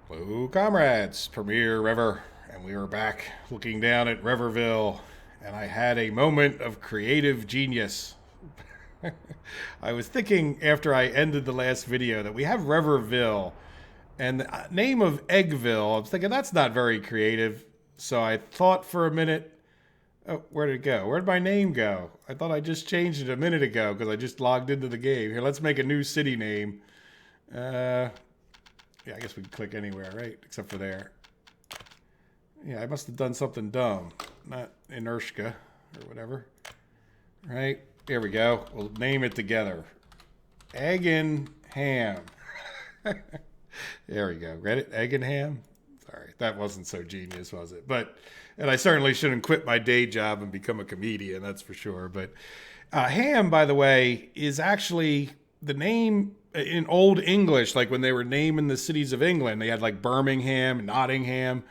Hello, comrades. Premier River, and we were back looking down at Riverville, and I had a moment of creative genius. I was thinking after I ended the last video that we have Riverville, and the name of Eggville. I was thinking that's not very creative, so I thought for a minute. Oh, where did it go? Where did my name go? I thought I just changed it a minute ago because I just logged into the game. Here, let's make a new city name. Uh, Yeah, I guess we can click anywhere, right? Except for there. Yeah, I must have done something dumb. Not inertia or whatever. Right? There we go. We'll name it together. Egg and ham. There we go. Read it? Egg and ham? Sorry, that wasn't so genius, was it? And I certainly shouldn't quit my day job and become a comedian, that's for sure. But ham, by the way, is actually the name in Old English, like when they were naming the cities of England, they had like Birmingham, Nottingham.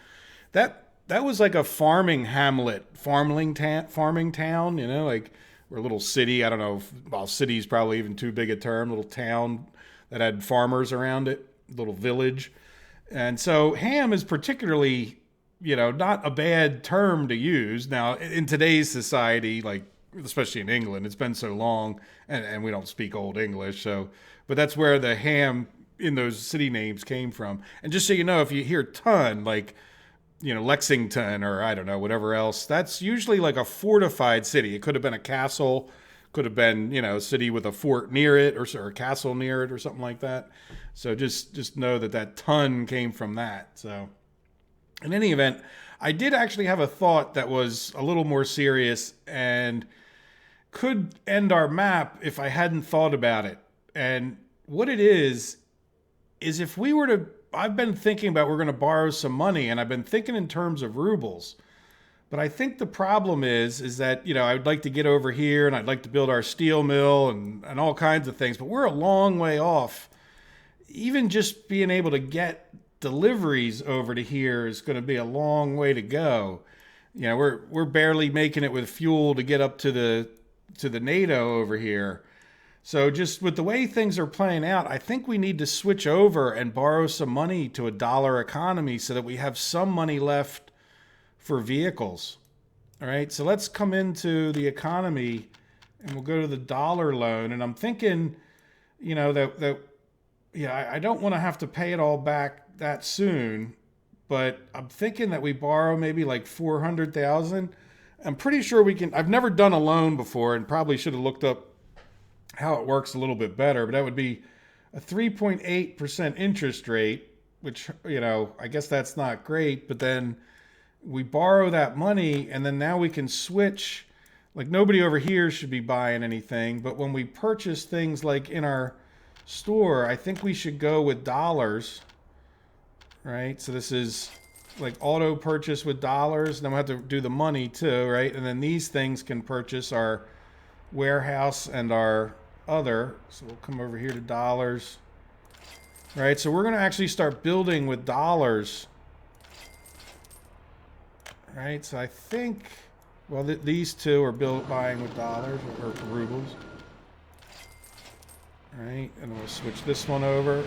That was like a farming hamlet, farming town, like or a little city. I don't know. Well, city's probably even too big a term. Little town that had farmers around it, little village. And so ham is particularly, not a bad term to use. Now, in today's society, like especially in England, it's been so long, and we don't speak Old English, so but that's where the ham in those city names came from. And just so you know, if you hear ton, like Lexington or I don't know whatever else, that's usually like a fortified city. It could have been a castle, could have been a city with a fort near it or a castle near it or something like that. So just know that ton came from that. So in any event, I did actually have a thought that was a little more serious and could end our map if I hadn't thought about it. And what it is if we were to, I've been thinking about we're going to borrow some money, and I've been thinking in terms of rubles. But I think the problem is that, I'd like to get over here and I'd like to build our steel mill and all kinds of things, but we're a long way off. Even just being able to get deliveries over to here is going to be a long way to go. We're barely making it with fuel to get up to the NATO over here. So just with the way things are playing out, I think we need to switch over and borrow some money to a dollar economy so that we have some money left for vehicles. All right, so let's come into the economy and we'll go to the dollar loan. And I'm thinking, I don't want to have to pay it all back that soon, but I'm thinking that we borrow maybe like 400,000. I'm pretty sure we can. I've never done a loan before and probably should have looked up how it works a little bit better, but that would be a 3.8% interest rate, which, I guess that's not great, but then we borrow that money and then now we can switch. Like nobody over here should be buying anything, but when we purchase things like in our store, I think we should go with dollars, right? So this is like auto purchase with dollars. Then we'll have to do the money too, right? And then these things can purchase our warehouse and our other. So we'll come over here to dollars, right? So we're going to actually start building with dollars, right? So I think, well, these two are buying with dollars or rubles, right? And we'll switch this one over.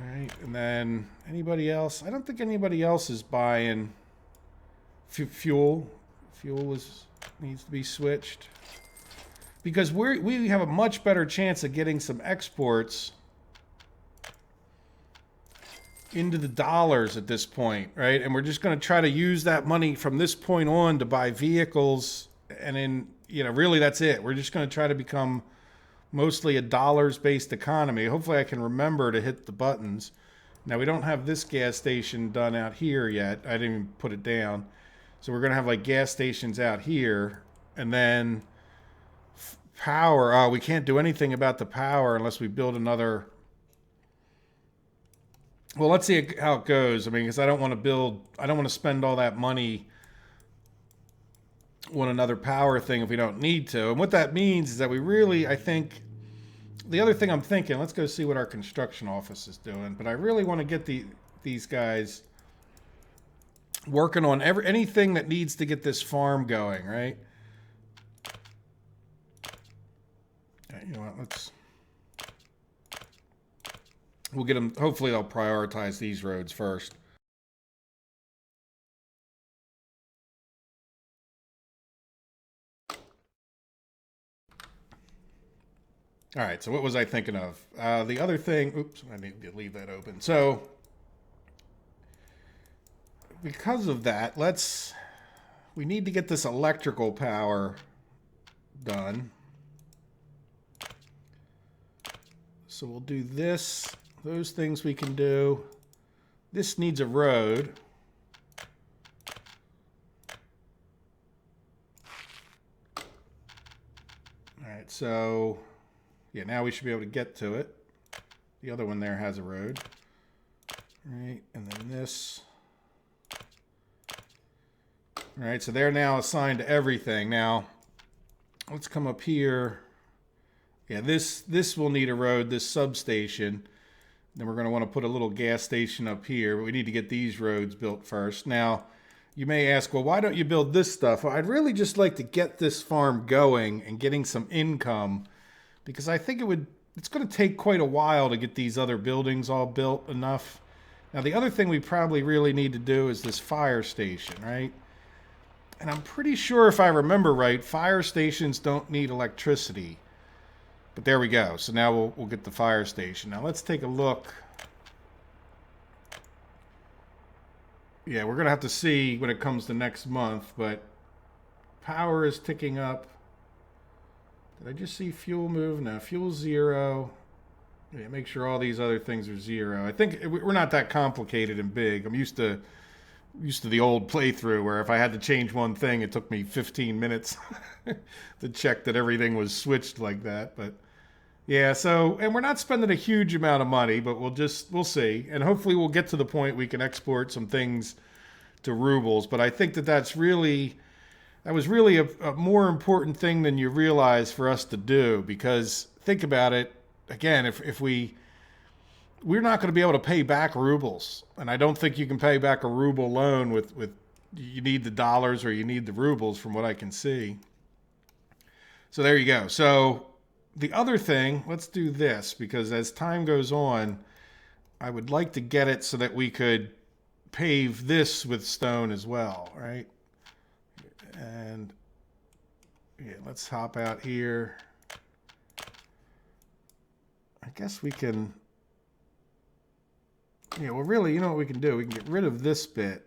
Right, and then anybody else? I don't think anybody else is buying fuel. Fuel needs to be switched because we have a much better chance of getting some exports into the dollars at this point, right? And we're just going to try to use that money from this point on to buy vehicles, and then really that's it. We're just going to try to become mostly a dollars-based economy. Hopefully I can remember to hit the buttons. Now, we don't have this gas station done out here yet. I didn't even put it down. So we're going to have like gas stations out here. And then power. Oh, we can't do anything about the power unless we build another. Well, let's see how it goes. I mean, because I don't want to spend all that money on another power thing if we don't need to. And what that means is that we really, I think, the other thing I'm thinking, let's go see what our construction office is doing. But I really want to get these guys working on anything that needs to get this farm going, right? You know what, we'll get them. Hopefully, they'll prioritize these roads first. All right. So what was I thinking of? The other thing. Oops, I need to leave that open. So because of that, we need to get this electrical power done. So we'll do this. Those things we can do. This needs a road. All right, so yeah, now we should be able to get to it. The other one there has a road. All right, and then this. All right, so they're now assigned to everything. Now, let's come up here. Yeah, this will need a road, this substation. Then we're going to want to put a little gas station up here, but we need to get these roads built first. Now, you may ask, well, why don't you build this stuff? Well, I'd really just like to get this farm going and getting some income, because I think it's going to take quite a while to get these other buildings all built enough. Now, the other thing we probably really need to do is this fire station, right? And I'm pretty sure, if I remember right, fire stations don't need electricity. But there we go. So now we'll get the fire station. Now let's take a look. Yeah, we're going to have to see when it comes to next month, but power is ticking up. Did I just see fuel move? No, fuel's 0. Yeah, make sure all these other things are 0. I think we're not that complicated and big. I'm used to the old playthrough where if I had to change one thing, it took me 15 minutes to check that everything was switched like that. But yeah, so, and we're not spending a huge amount of money, but we'll see. And hopefully we'll get to the point we can export some things to rubles. But I think that was really a more important thing than you realize for us to do, because think about it again, if we're not going to be able to pay back rubles. And I don't think you can pay back a ruble loan with you need the dollars or you need the rubles from what I can see. So there you go. So the other thing, let's do this, because as time goes on, I would like to get it so that we could pave this with stone as well, right? And yeah, let's hop out here. I guess we can, yeah, well, really, you know what we can do? We can get rid of this bit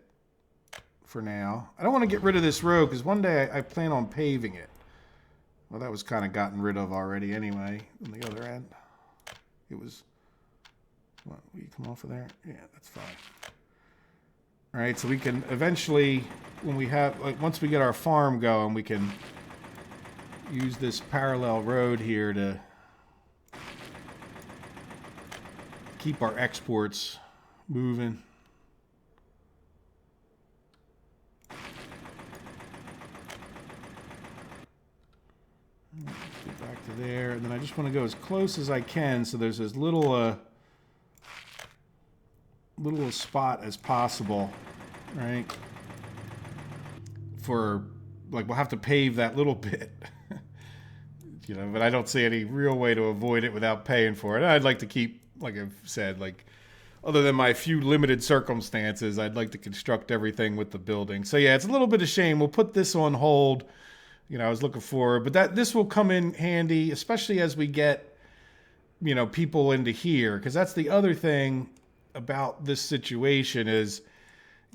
for now. I don't want to get rid of this road because one day I plan on paving it. Well, that was kind of gotten rid of already anyway on the other end. It was, what, will you come off of there? Yeah, that's fine. All right, so we can eventually, when we have, like, once we get our farm going, we can use this parallel road here to keep our exports moving. Let's get back to there, and then I just want to go as close as I can so there's as little little spot as possible, right? For, like, we'll have to pave that little bit, you know, but I don't see any real way to avoid it without paying for it. I'd like to keep, like I've said, like, other than my few limited circumstances, I'd like to construct everything with the building. So yeah, it's a little bit of shame. We'll put this on hold. You know, I was looking for, but this will come in handy, especially as we get, you know, people into here, because that's the other thing about this situation is,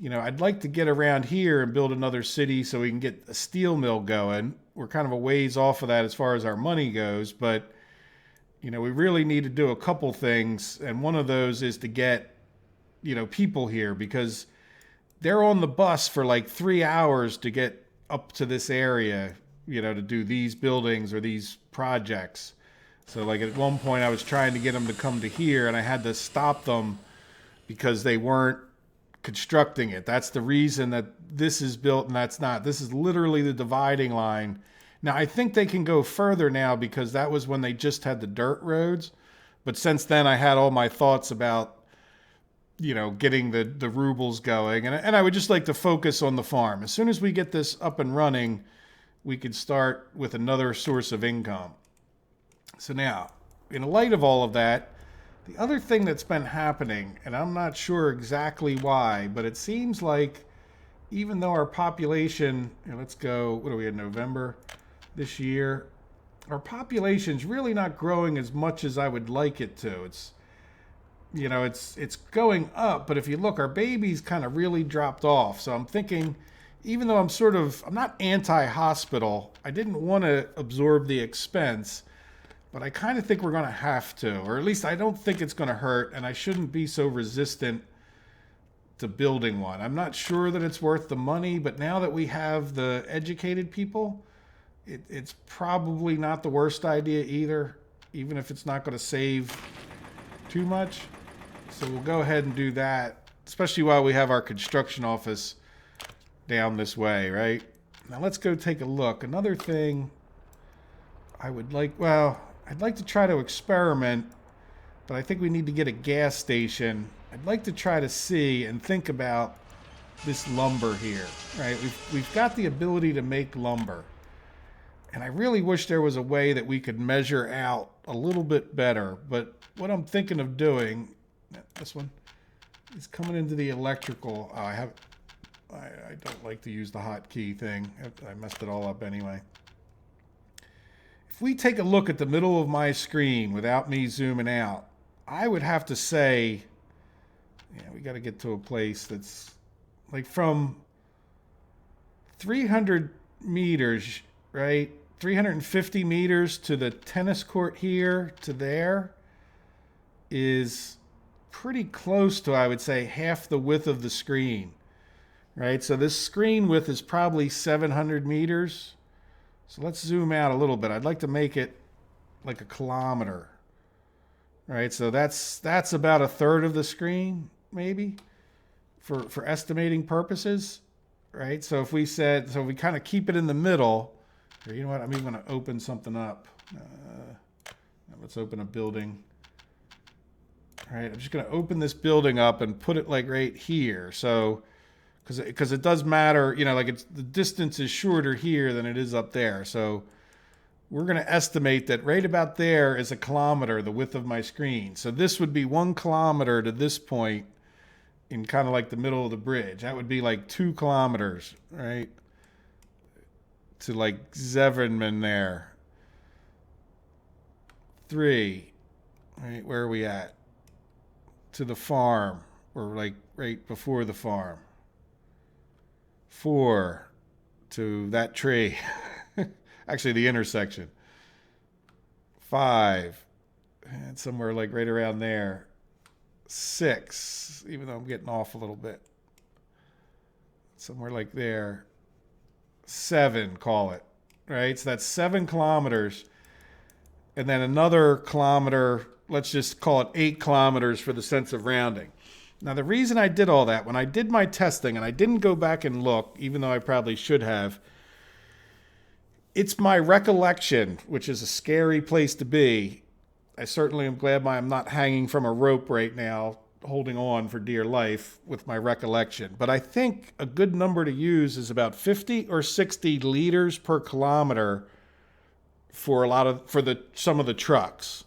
you know, I'd like to get around here and build another city so we can get a steel mill going. We're kind of a ways off of that as far as our money goes, but, you know, we really need to do a couple things, and one of those is to get, you know, people here, because they're on the bus for like 3 hours to get up to this area, you know, to do these buildings or these projects. So like at one point I was trying to get them to come to here and I had to stop them because they weren't constructing it. That's the reason that this is built and that's not. This is literally the dividing line. Now I think they can go further now because that was when they just had the dirt roads. But since then I had all my thoughts about, you know, getting the rubles going. And I would just like to focus on the farm. As soon as we get this up and running, we could start with another source of income. So now, in light of all of that, The other thing that's been happening, and I'm not sure exactly why, but it seems like even though our population, let's go, what are we in November this year? Our population's really not growing as much as I would like it to. It's going up, but if you look, our babies kind of really dropped off. So I'm thinking, even though I'm not anti-hospital, I didn't want to absorb the expense, but I kind of think we're going to have to, or at least I don't think it's going to hurt, and I shouldn't be so resistant to building one. I'm not sure that it's worth the money, but now that we have the educated people, it's probably not the worst idea either, even if it's not going to save too much. So we'll go ahead and do that, especially while we have our construction office down this way, right? Now let's go take a look. Another thing I'd like to try to experiment, but I think we need to get a gas station. I'd like to try to see and think about this lumber here, right? We've got the ability to make lumber. And I really wish there was a way that we could measure out a little bit better. But what I'm thinking of doing, this one is coming into the electrical. I don't like to use the hotkey thing. I messed it all up anyway. If we take a look at the middle of my screen without me zooming out, I would have to say, we got to get to a place that's like from 300 meters, right? 350 meters to the tennis court here to there is pretty close to, I would say, half the width of the screen, right? So this screen width is probably 700 meters. So let's zoom out a little bit. I'd like to make it like a kilometer, right? So that's about a third of the screen, maybe, for estimating purposes, right? So if we we kind of keep it in the middle, or you know what? I'm even going to open something up. Let's open a building. All right, I'm just going to open this building up and put it like right here. So, because it does matter, the distance is shorter here than it is up there. So we're going to estimate that right about there is a kilometer, the width of my screen. So this would be 1 kilometer to this point in kind of like the middle of the bridge. That would be like 2 kilometers, right? To like Zevenman there. 3. Right, where are we at? To the farm, or like right before the farm. 4 to that tree. Actually, the intersection. 5, and somewhere like right around there. 6, even though I'm getting off a little bit. Somewhere like there. 7, call it, right? So that's 7 kilometers. And then another kilometer, let's just call it 8 kilometers for the sense of rounding. Now, the reason I did all that, when I did my testing, and I didn't go back and look, even though I probably should have, it's my recollection, which is a scary place to be. I certainly am glad I'm not hanging from a rope right now, holding on for dear life with my recollection. But I think a good number to use is about 50 or 60 liters per kilometer for some of the trucks,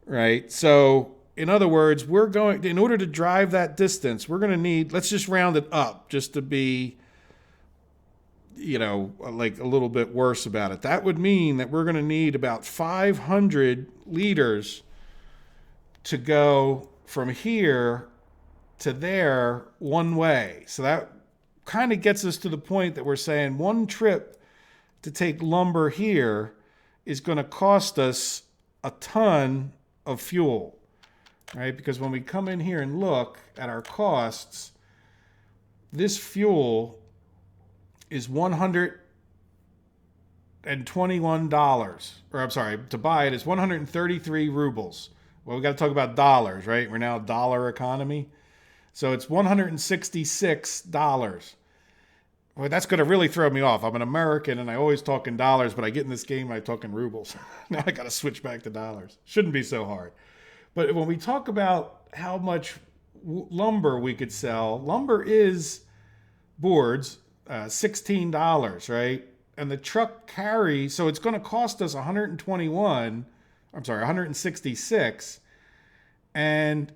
right? So in other words, in order to drive that distance, we're going to need, let's just round it up just to be, like a little bit worse about it. That would mean that we're going to need about 500 liters to go from here to there one way. So that kind of gets us to the point that we're saying one trip to take lumber here is going to cost us a ton of fuel, right? Because when we come in here and look at our costs, this fuel is $121, or I'm sorry, to buy it is 133 rubles. Well, we got to talk about dollars, right? We're now a dollar economy. So it's $166. Well, that's going to really throw me off. I'm an American and I always talk in dollars, but I get in this game, I talk in rubles. Now I got to switch back to dollars. Shouldn't be so hard. But when we talk about how much lumber we could sell, lumber is boards, $16, right? And the truck carries, so it's going to cost us 166. And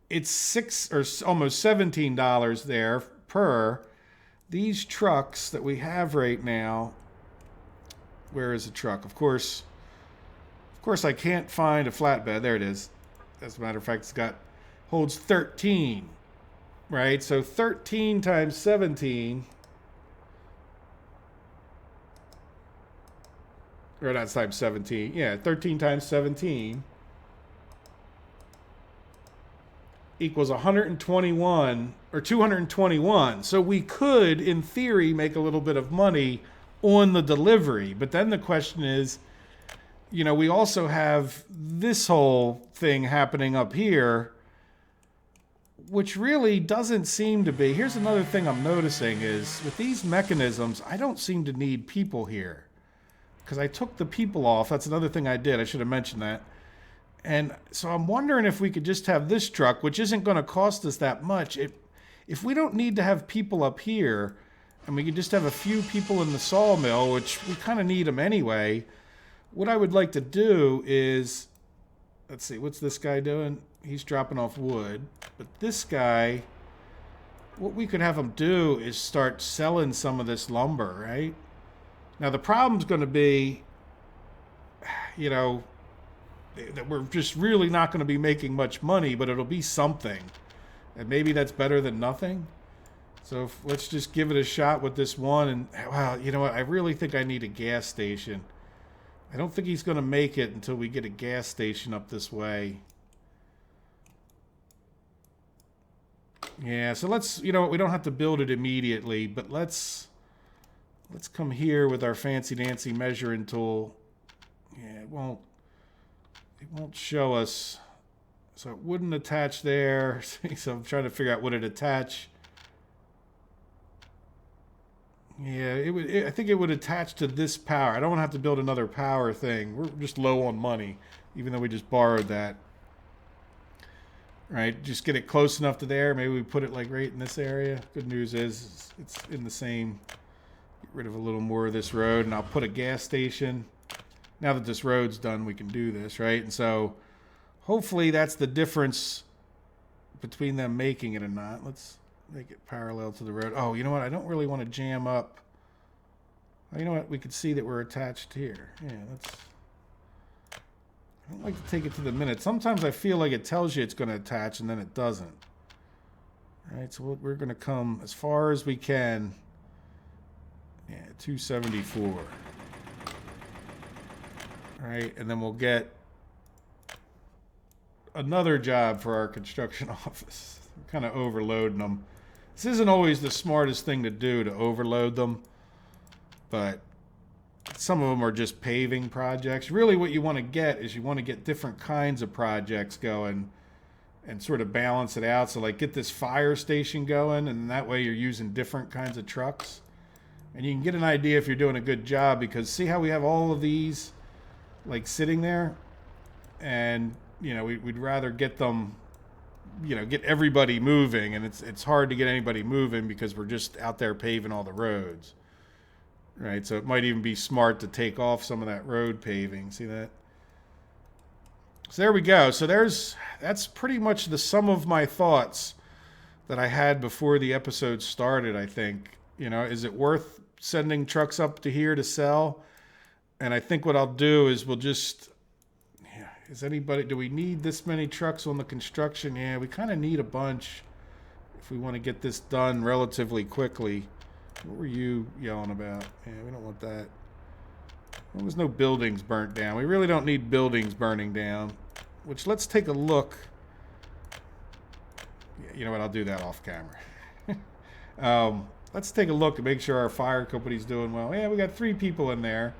it's almost $17 there per. These trucks that we have right now, where is the truck? Of course, I can't find a flatbed. There it is. As a matter of fact, holds 13, right? So 13 times 17, or not times 17. Yeah, 13 times 17 equals 121 or 221. So we could, in theory, make a little bit of money on the delivery. But then the question is, we also have this whole thing happening up here, which really doesn't seem to be. Here's another thing I'm noticing is with these mechanisms, I don't seem to need people here because I took the people off. That's another thing I did. I should have mentioned that. And so I'm wondering if we could just have this truck, which isn't going to cost us that much. If we don't need to have people up here, and we could just have a few people in the sawmill, which we kind of need them anyway, what I would like to do is, let's see, what's this guy doing? He's dropping off wood. But this guy, what we could have him do is start selling some of this lumber, right? Now, the problem's going to be, that we're just really not going to be making much money, but it'll be something. And maybe that's better than nothing. So let's just give it a shot with this one. And, wow, you know what? I really think I need a gas station. I don't think he's going to make it until we get a gas station up this way. Yeah, so let's, we don't have to build it immediately, but let's come here with our fancy-dancy measuring tool. Yeah, it won't show us. So it wouldn't attach there. So I'm trying to figure out would it attach. Yeah, I think it would attach to this power. I don't want to have to build another power thing. We're just low on money, even though we just borrowed that. Right, just get it close enough to there. Maybe we put it like right in this area. Good news is it's in the same. Get rid of a little more of this road, and I'll put a gas station. Now that this road's done, we can do this, right? And so hopefully that's the difference between them making it or not. Let's make it parallel to the road. Oh, you know what? I don't really want to jam up. Oh, you know what? We could see that we're attached here. Yeah, I don't like to take it to the minute. Sometimes I feel like it tells you it's going to attach and then it doesn't. All right, so we're going to come as far as we can. Yeah, 274. All right, and then we'll get another job for our construction office. We're kind of overloading them. This isn't always the smartest thing to do, to overload them, but some of them are just paving projects. Really what you want to get is you want to get different kinds of projects going and sort of balance it out. So like get this fire station going, and that way you're using different kinds of trucks. And you can get an idea if you're doing a good job, because see how we have all of these like sitting there? And, we'd rather get them, get everybody moving. And it's hard to get anybody moving because we're just out there paving all the roads. Right, so it might even be smart to take off some of that road paving. See that? So there we go. So that's pretty much the sum of my thoughts that I had before the episode started, I think. Is it worth sending trucks up to here to sell? And I think what I'll do is we'll just... do we need this many trucks on the construction? Yeah, we kind of need a bunch if we want to get this done relatively quickly. What were you yelling about? Yeah, we don't want that. Well, there's no buildings burnt down. We really don't need buildings burning down. Which, let's take a look. Yeah, you know what? I'll do that off camera. Let's take a look and make sure our fire company's doing well. Yeah, we got 3 people in there.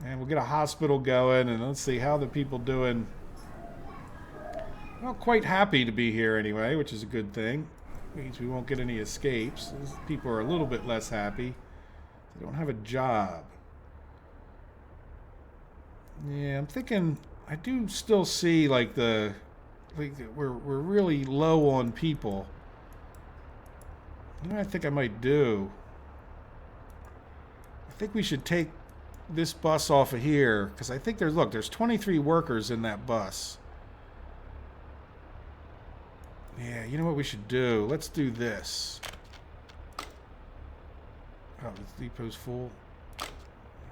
And we'll get a hospital going, and let's see how the people doing. Well, quite happy to be here anyway, which is a good thing. Means we won't get any escapes. These people are a little bit less happy. They don't have a job. Yeah, I'm thinking I do still see like we're really low on people. You know what I think I might do? I think we should take this bus off of here, because I think there's 23 workers in that bus. Yeah, you know what we should do? Let's do this. Oh, this depot's full. All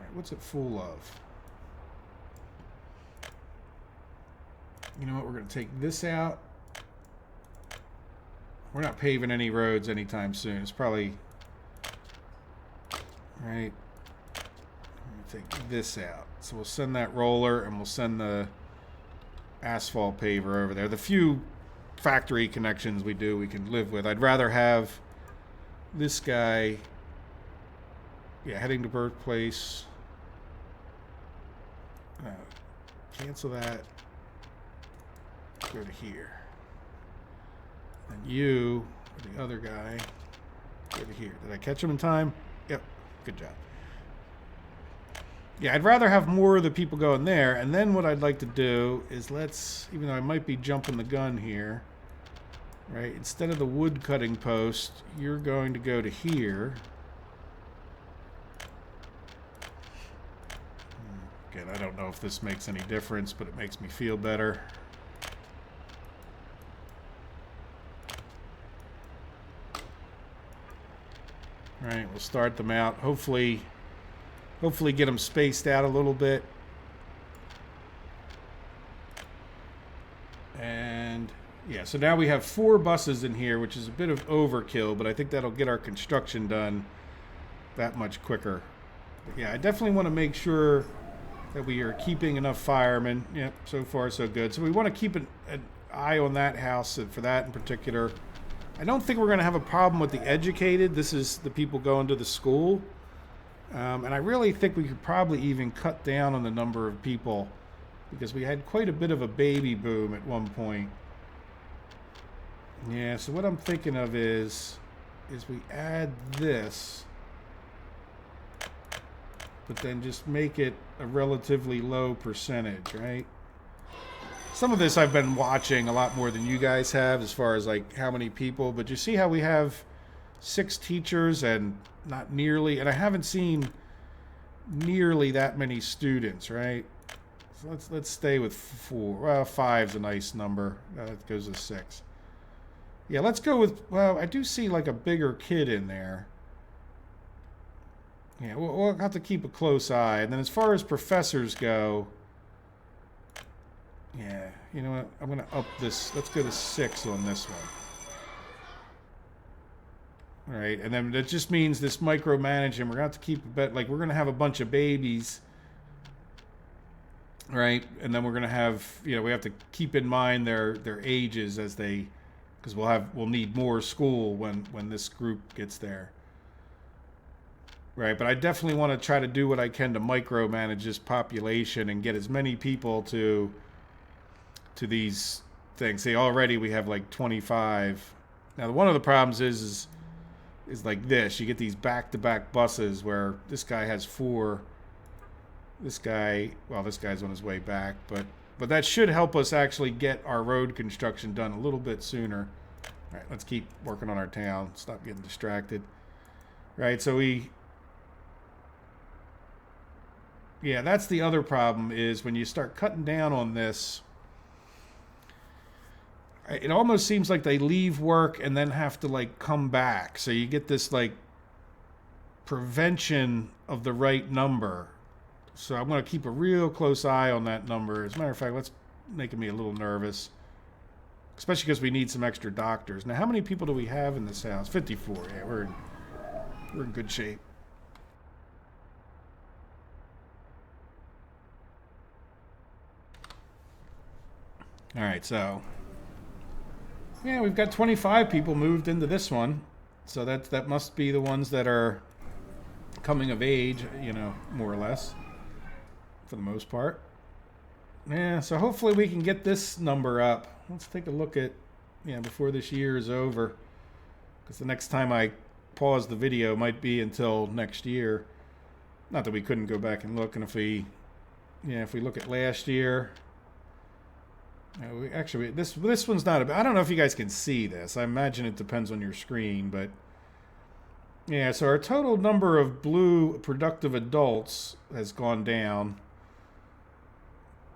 right, what's it full of? You know what? We're going to take this out. We're not paving any roads anytime soon. It's probably... Right. I'm going to take this out. So we'll send that roller and we'll send the asphalt paver over there. The few factory connections we do, we can live with. I'd rather have this guy... Yeah, heading to birthplace. Cancel that. Go to here. And you, the other guy, go to here. Did I catch him in time? Yep. Good job. Yeah, I'd rather have more of the people going there. And then what I'd like to do is let's, even though I might be jumping the gun here, right? Instead of the wood cutting post, you're going to go to here. Again, I don't know if this makes any difference, but it makes me feel better. All right, we'll start them out. Hopefully get them spaced out a little bit. And yeah, so now we have 4 buses in here, which is a bit of overkill, but I think that'll get our construction done that much quicker. But yeah, I definitely want to make sure that we are keeping enough firemen. Yep, so far so good. So we want to keep an eye on that house, and for that in particular. I don't think we're going to have a problem with the educated. This is the people going to the school. And I really think we could probably even cut down on the number of people because we had quite a bit of a baby boom at one point. Yeah, so what I'm thinking of is we add this, but then just make it a relatively low percentage, right? Some of this I've been watching a lot more than you guys have as far as like how many people, but you see how we have 6 teachers and not nearly, and I haven't seen nearly that many students, right? So let's stay with 4. Well, 5's a nice number. That goes to 6. Yeah, let's go with, well, I do see like a bigger kid in there. Yeah, we'll have to keep a close eye. And then as far as professors go, yeah, you know what? I'm going to up this. Let's go to 6 on this one. All right, and then that just means this micromanaging. We're going to have to keep a bit, like we're going to have a bunch of babies, right? And then we're going to have, you know, we have to keep in mind their ages as they, because we'll need more school when this group gets there. Right, but I definitely want to try to do what I can to micromanage this population and get as many people to these things. See, already we have like 25. Now, one of the problems is like this. You get these back-to-back buses where this guy has 4. This guy's on his way back, but that should help us actually get our road construction done a little bit sooner. All right, let's keep working on our town. Stop getting distracted. Right, so yeah, that's the other problem is when you start cutting down on this, it almost seems like they leave work and then have to like come back. So you get this like prevention of the right number. So I'm going to keep a real close eye on that number. As a matter of fact, that's making me a little nervous, especially because we need some extra doctors. Now, how many people do we have in this house? 54. Yeah, we're in good shape. All right, so yeah, we've got 25 people moved into this one, so that must be the ones that are coming of age, you know, more or less, for the most part. Yeah, so hopefully we can get this number up. Let's take a look at, before this year is over, because the next time I pause the video might be until next year. Not that we couldn't go back and look, and if we look at last year. This one's not I don't know if you guys can see this. I imagine it depends on your screen, but yeah, so our total number of blue productive adults has gone down,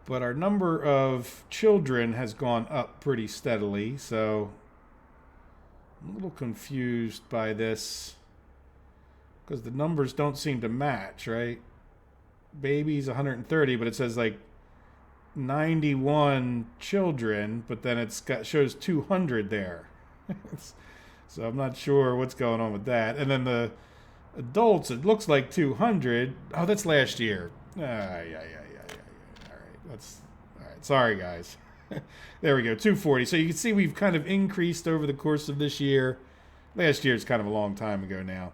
but our number of children has gone up pretty steadily. So I'm a little confused by this because the numbers don't seem to match, right? Babies 130, but it says like 91 children, but then shows 200 there. So I'm not sure what's going on with that. And then the adults, it looks like 200. Oh, that's last year. Yeah. All right, all right. Sorry, guys. There we go, 240. So you can see we've kind of increased over the course of this year. Last year is kind of a long time ago now.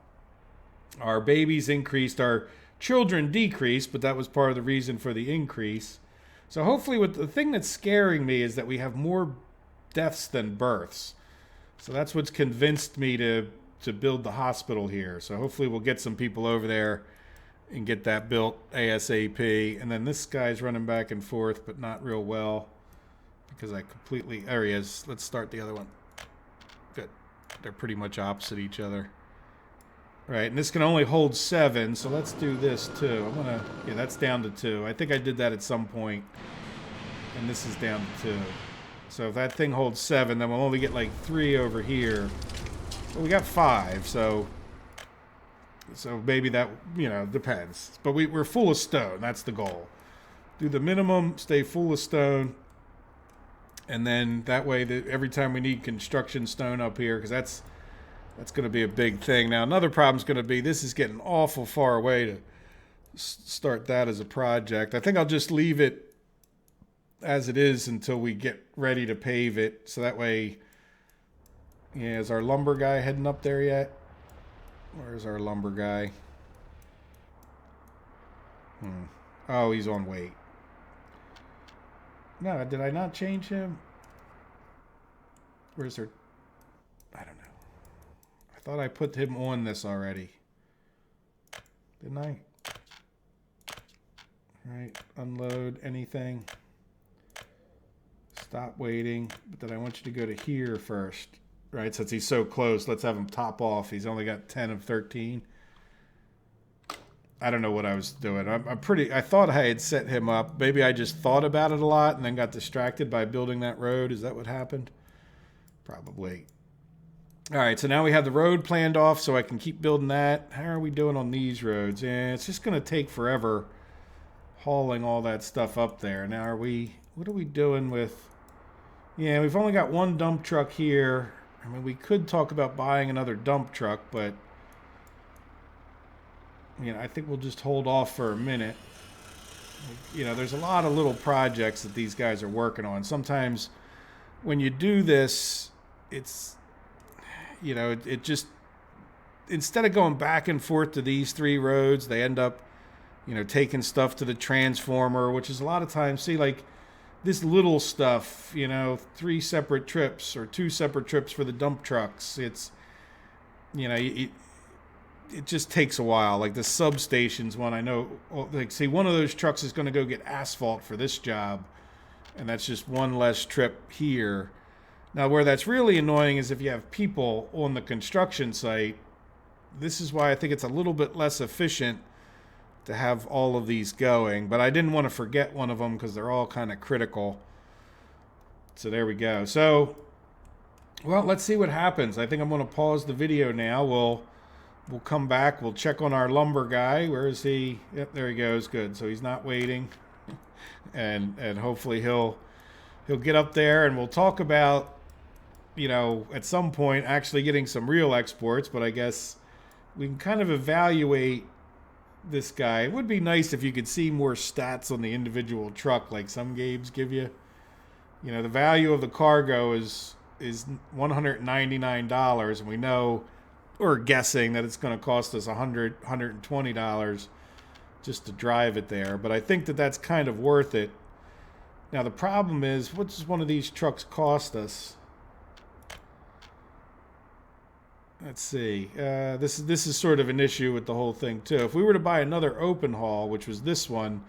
Our babies increased, our children decreased, but that was part of the reason for the increase. So hopefully, the thing that's scaring me is that we have more deaths than births. So that's what's convinced me to build the hospital here. So hopefully we'll get some people over there and get that built ASAP. And then this guy's running back and forth, but not real well because there he is. Let's start the other one. Good. They're pretty much opposite each other. Right, and this can only hold 7, so let's do this too. Yeah, that's down to 2. I think I did that at some point, and this is down to 2. So if that thing holds 7, then we'll only get like 3 over here. Well, we got 5, so maybe that, depends. But we're full of stone. That's the goal. Do the minimum, stay full of stone, and then that way, every time we need construction stone up here, because that's going to be a big thing. Now, another problem is going to be this is getting awful far away to start that as a project. I think I'll just leave it as it is until we get ready to pave it. So that way, yeah, is our lumber guy heading up there yet? Where's our lumber guy? Oh, he's on wait. No, did I not change him? Where's our... I don't know. I thought I put him on this already. Didn't I? Right, unload anything. Stop waiting. But then I want you to go to here first. Right, since he's so close, let's have him top off. He's only got 10 of 13. I don't know what I was doing. I thought I had set him up. Maybe I just thought about it a lot and then got distracted by building that road. Is that what happened? Probably. All right, so now we have the road planned off so I can keep building that. How are we doing on these roads? Yeah, it's just going to take forever hauling all that stuff up there. Now, what are we doing with... Yeah, we've only got one dump truck here. I mean, we could talk about buying another dump truck, but... I think we'll just hold off for a minute. There's a lot of little projects that these guys are working on. Sometimes when you do this, it's... it just, instead of going back and forth to these 3 roads, they end up, taking stuff to the transformer, which is a lot of times, see, like this little stuff, 3 separate trips or 2 separate trips for the dump trucks. It's, it just takes a while. Like the substations one, I know, like, see, one of those trucks is going to go get asphalt for this job, and that's just one less trip here. Now, where that's really annoying is if you have people on the construction site. This is why I think it's a little bit less efficient to have all of these going. But I didn't want to forget one of them because they're all kind of critical. So there we go. So, well, let's see what happens. I think I'm going to pause the video now. We'll come back. We'll check on our lumber guy. Where is he? Yep, there he goes. Good. So he's not waiting. And hopefully he'll get up there, and we'll talk about, at some point actually getting some real exports. But I guess we can kind of evaluate this guy. It would be nice if you could see more stats on the individual truck, like some games give you. The value of the cargo is $199, and we know, or guessing, that it's going to cost us $120 just to drive it there. But I think that that's kind of worth it. Now the problem is, what does one of these trucks cost us? Let's see. This is sort of an issue with the whole thing too. If we were to buy another open haul, which was this one,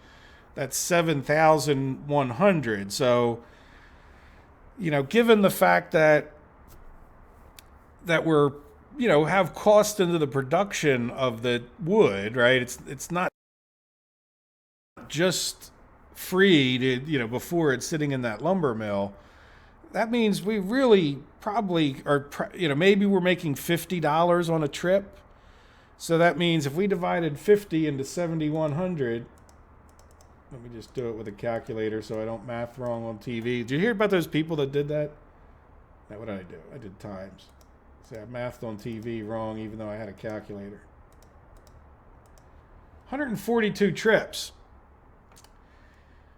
that's $7,100. So, given the fact that we're, have cost into the production of the wood, right? It's not just free to, before it's sitting in that lumber mill. that means we really probably are, maybe we're making $50 on a trip. So that means if we divided 50 into 7,100, let me just do it with a calculator so I don't math wrong on TV. Did you hear about those people that did that? Now, what did I do? I did times. See, I mathed on TV wrong even though I had a calculator. 142 trips.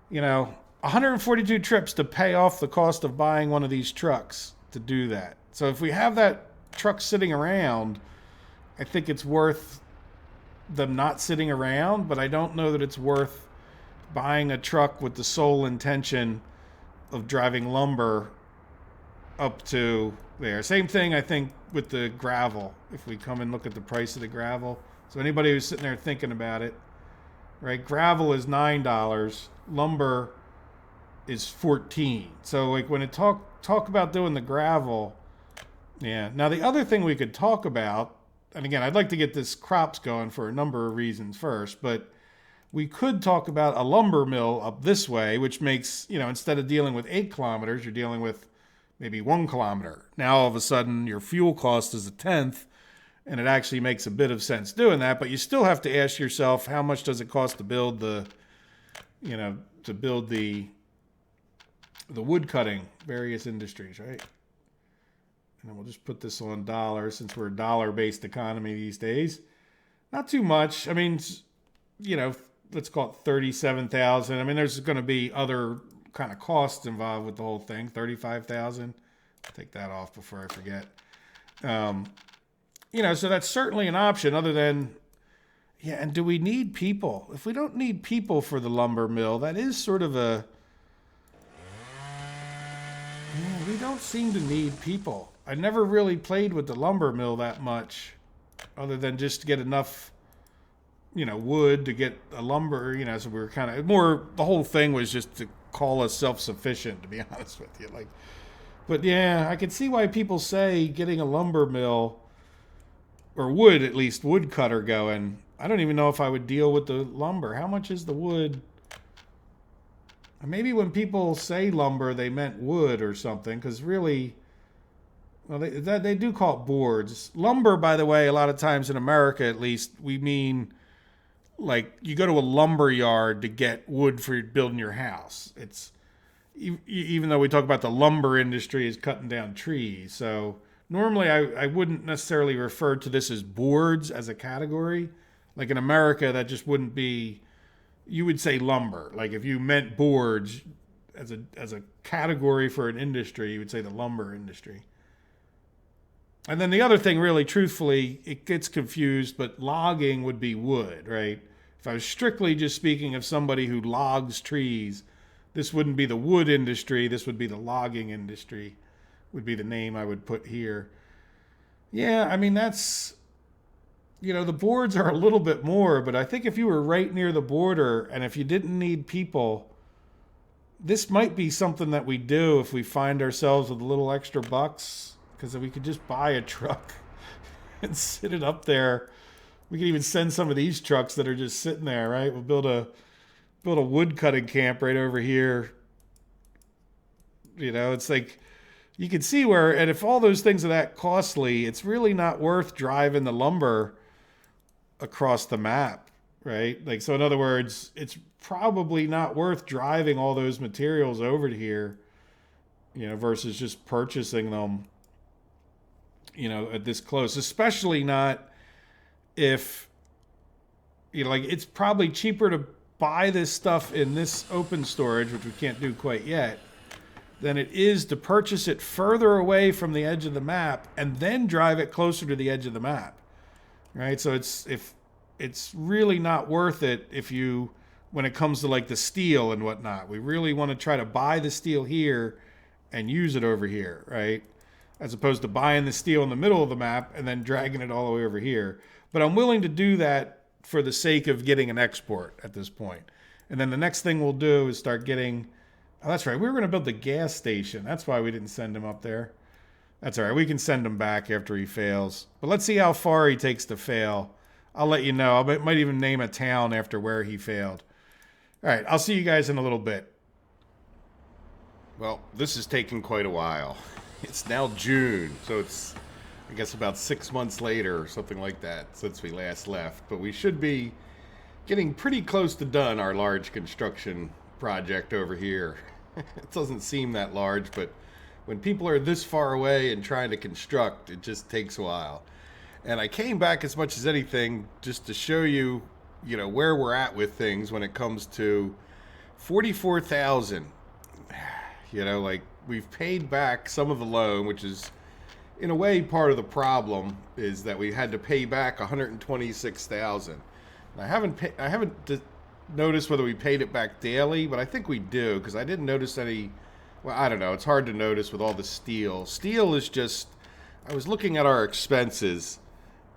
142 trips to pay off the cost of buying one of these trucks to do that. So if we have that truck sitting around, I think it's worth them not sitting around, but I don't know that it's worth buying a truck with the sole intention of driving lumber up to there. Same thing, I think, with the gravel. If we come and look at the price of the gravel. So anybody who's sitting there thinking about it, right? Gravel is $9. Lumber is $14. So like when it talk about doing the gravel, yeah. Now the other thing we could talk about, and again, I'd like to get this crops going for a number of reasons first, but we could talk about a lumber mill up this way, which makes, instead of dealing with 8 kilometers, you're dealing with maybe 1 kilometer. Now all of a sudden your fuel cost is a tenth, and it actually makes a bit of sense doing that, but you still have to ask yourself, how much does it cost to build the wood cutting, various industries, right? And then we'll just put this on dollars since we're a dollar-based economy these days. Not too much. I mean, let's call it 37,000. I mean, there's going to be other kind of costs involved with the whole thing. 35,000. Take that off before I forget. So that's certainly an option other than, and do we need people? If we don't need people for the lumber mill, that is sort of we don't seem to need people. I never really played with the lumber mill that much other than just to get enough, wood to get a lumber, so we were kind of more, the whole thing was just to call us self-sufficient, to be honest with you. But yeah, I can see why people say getting a lumber mill or at least wood cutter going. I don't even know if I would deal with the lumber. How much is the wood? Maybe when people say lumber, they meant wood or something, because really, well, they do call it boards. Lumber, by the way, a lot of times in America, at least, we mean like you go to a lumber yard to get wood for building your house. It's even though we talk about the lumber industry is cutting down trees. So normally I wouldn't necessarily refer to this as boards as a category. Like in America, that just wouldn't be, you would say lumber. Like if you meant boards as a category for an industry, you would say the lumber industry. And then the other thing, really, truthfully, it gets confused, but logging would be wood, right? If I was strictly just speaking of somebody who logs trees, this wouldn't be the wood industry. This would be the logging industry, would be the name I would put here. Yeah, I mean, that's, the boards are a little bit more, but I think if you were right near the border and if you didn't need people, this might be something that we do if we find ourselves with a little extra bucks. Because we could just buy a truck and sit it up there. We could even send some of these trucks that are just sitting there, right? We'll build a wood cutting camp right over here. It's like you can see where, and if all those things are that costly, it's really not worth driving the lumber across the map, right? Like, so in other words, it's probably not worth driving all those materials over to here, versus just purchasing them. At this close, especially not if, it's probably cheaper to buy this stuff in this open storage, which we can't do quite yet, than it is to purchase it further away from the edge of the map and then drive it closer to the edge of the map, right? So it's really not worth it when it comes to like the steel and whatnot. We really want to try to buy the steel here and use it over here, right? As opposed to buying the steel in the middle of the map and then dragging it all the way over here. But I'm willing to do that for the sake of getting an export at this point. And then the next thing we'll do is start getting, oh, that's right, we were going to build the gas station. That's why we didn't send him up there. That's all right, we can send him back after he fails. But let's see how far he takes to fail. I'll let you know. I might even name a town after where he failed. All right, I'll see you guys in a little bit. Well, this is taking quite a while. It's now June, so it's, I guess, about 6 months later or something like that since we last left. But we should be getting pretty close to done our large construction project over here. It doesn't seem that large, but when people are this far away and trying to construct, it just takes a while. And I came back as much as anything just to show you, where we're at with things when it comes to 44,000. Like we've paid back some of the loan, which is in a way part of the problem is that we had to pay back 126,000. I haven't noticed whether we paid it back daily, but I think we do because I didn't notice any. Well, I don't know. It's hard to notice with all the steel. Steel is just. I was looking at our expenses,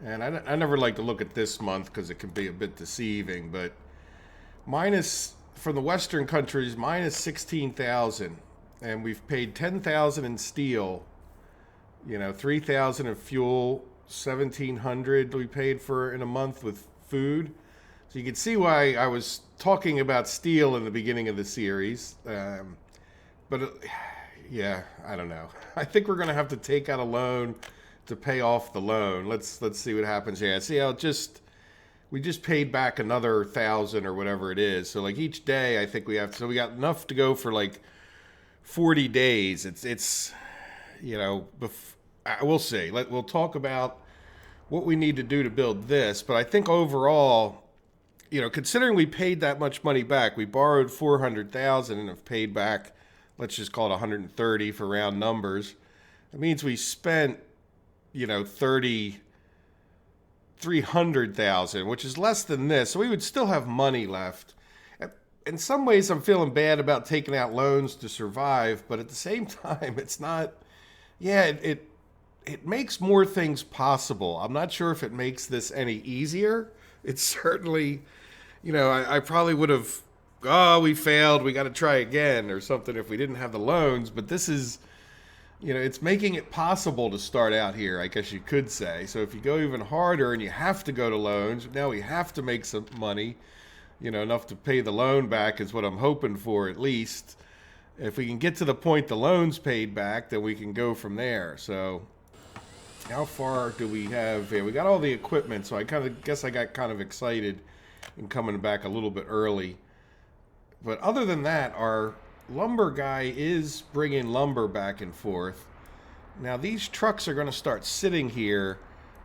and I never like to look at this month because it can be a bit deceiving. But minus from the Western countries, minus 16,000, and we've paid 10,000 in steel. 3,000 in fuel, 1,700 we paid for in a month with food. So you can see why I was talking about steel in the beginning of the series. Yeah, I don't know. I think we're going to have to take out a loan to pay off the loan. Let's see what happens. Yeah, see how we just paid back another 1,000 or whatever it is. So like each day, I think we have. So we got enough to go for like 40 days. It's we'll see. We'll talk about what we need to do to build this. But I think overall, considering we paid that much money back, we borrowed 400,000 and have paid back, let's just call it 130 for round numbers. It means we spent, 300,000, which is less than this. So we would still have money left. In some ways, I'm feeling bad about taking out loans to survive, but at the same time, it's not. Yeah, it makes more things possible. I'm not sure if it makes this any easier. It's certainly, I probably would have, we failed, we got to try again or something if we didn't have the loans. But this is, it's making it possible to start out here, I guess you could say. So if you go even harder and you have to go to loans, now we have to make some money, enough to pay the loan back is what I'm hoping for at least. If we can get to the point the loan's paid back, then we can go from there. So how far do we have? Yeah, we got all the equipment, so I guess I got kind of excited in coming back a little bit early. But other than that, our lumber guy is bringing lumber back and forth. Now these trucks are going to start sitting here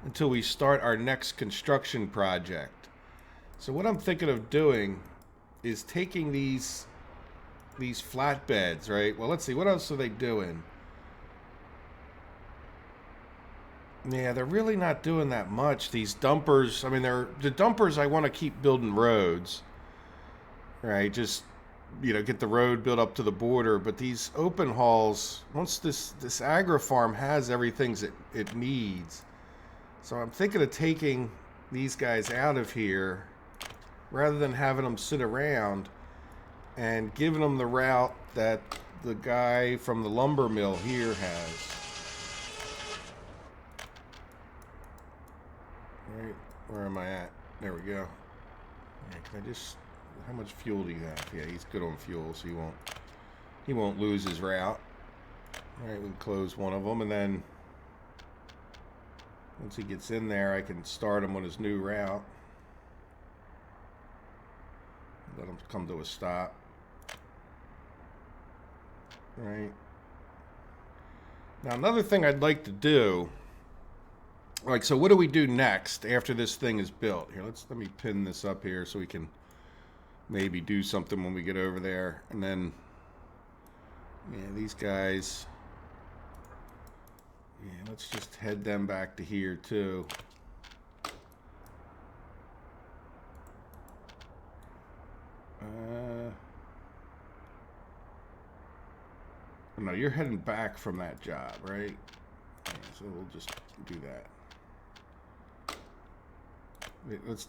until we start our next construction project. So what I'm thinking of doing is taking these flatbeds, right? Well, let's see, what else are they doing? Yeah, they're really not doing that much. These dumpers, I mean, the dumpers I want to keep building roads, right? Just, get the road built up to the border. But these open hauls, once this agri-farm has everything it needs. So I'm thinking of taking these guys out of here rather than having them sit around and giving them the route that the guy from the lumber mill here has. Right, where am I at? There we go. Yeah, can I just? How much fuel do you have? Yeah, he's good on fuel, so he won't lose his route. All right, we can close one of them, and then once he gets in there, I can start him on his new route. Let him come to a stop. Right. Now, another thing I'd like to do. Like, so what do we do next after this thing is built? Here, let me pin this up here so we can maybe do something when we get over there. And then, yeah, these guys, yeah, let's just head them back to here too. No, you're heading back from that job, right? Yeah, so we'll just do that. Let's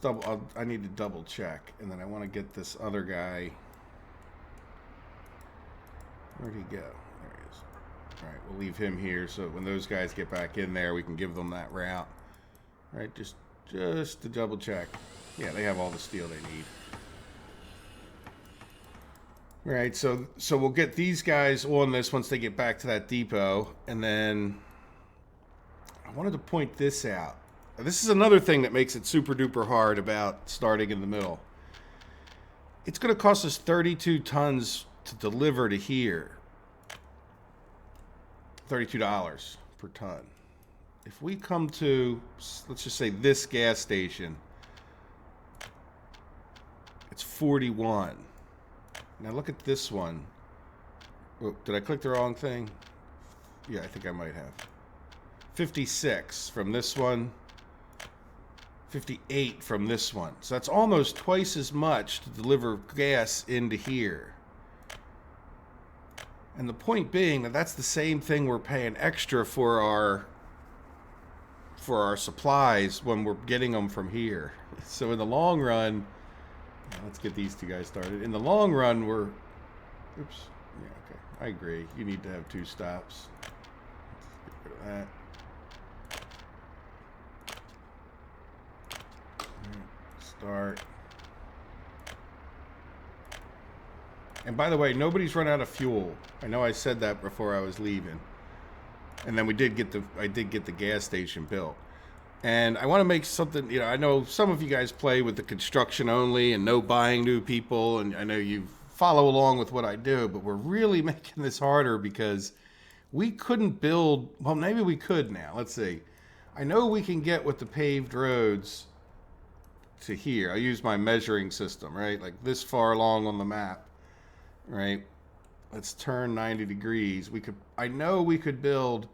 I need to double check, and then I want to get this other guy. Where'd he go? There he is. All right, we'll leave him here so when those guys get back in there, we can give them that route. All right, just to double check. Yeah, they have all the steel they need. Right, so we'll get these guys on this once they get back to that depot, and then I wanted to point this out. This is another thing that makes it super duper hard about starting in the middle. It's going to cost us 32 tons to deliver to here. $32 per ton. If we come to, let's just say this gas station, it's 41. Now look at this one. Oh, did I click the wrong thing? Yeah, I think I might have. 56 from this one. 58 from this one. So that's almost twice as much to deliver gas into here. And the point being that that's the same thing we're paying extra for our supplies when we're getting them from here. So in the long run, let's get these two guys started. In the long run, oops. Yeah, okay. I agree. You need to have 2 stops. Let's get rid of that. Start. And by the way, nobody's run out of fuel. I know I said that before I was leaving. And then I did get the gas station built. And I want to make something, I know some of you guys play with the construction only and no buying new people, and I know you follow along with what I do, but we're really making this harder because we couldn't build, well, maybe we could now. Let's see. I know we can get with the paved roads to here. I use my measuring system, right? Like this far along on the map, right? Let's turn 90 degrees. I know we could build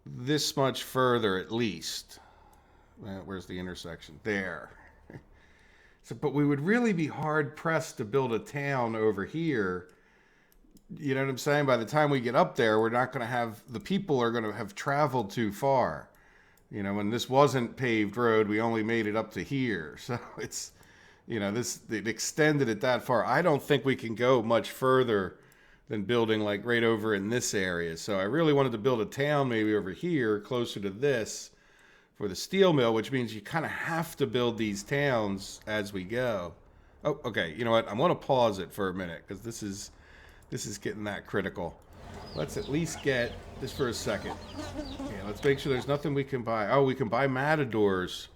this much further at least. Where's the intersection? There. So, but we would really be hard pressed to build a town over here. You know what I'm saying? By the time we get up there, we're not going to have, the people are going to have traveled too far. When this wasn't paved road, we only made it up to here. So it's, it extended it that far. I don't think we can go much further than building like right over in this area. So I really wanted to build a town maybe over here, closer to this for the steel mill, which means you kind of have to build these towns as we go. Oh, okay. You know what? I want to pause it for a minute because this is getting that critical. Let's at least get this for a second. Yeah, let's make sure there's nothing we can buy. Oh, we can buy matadors.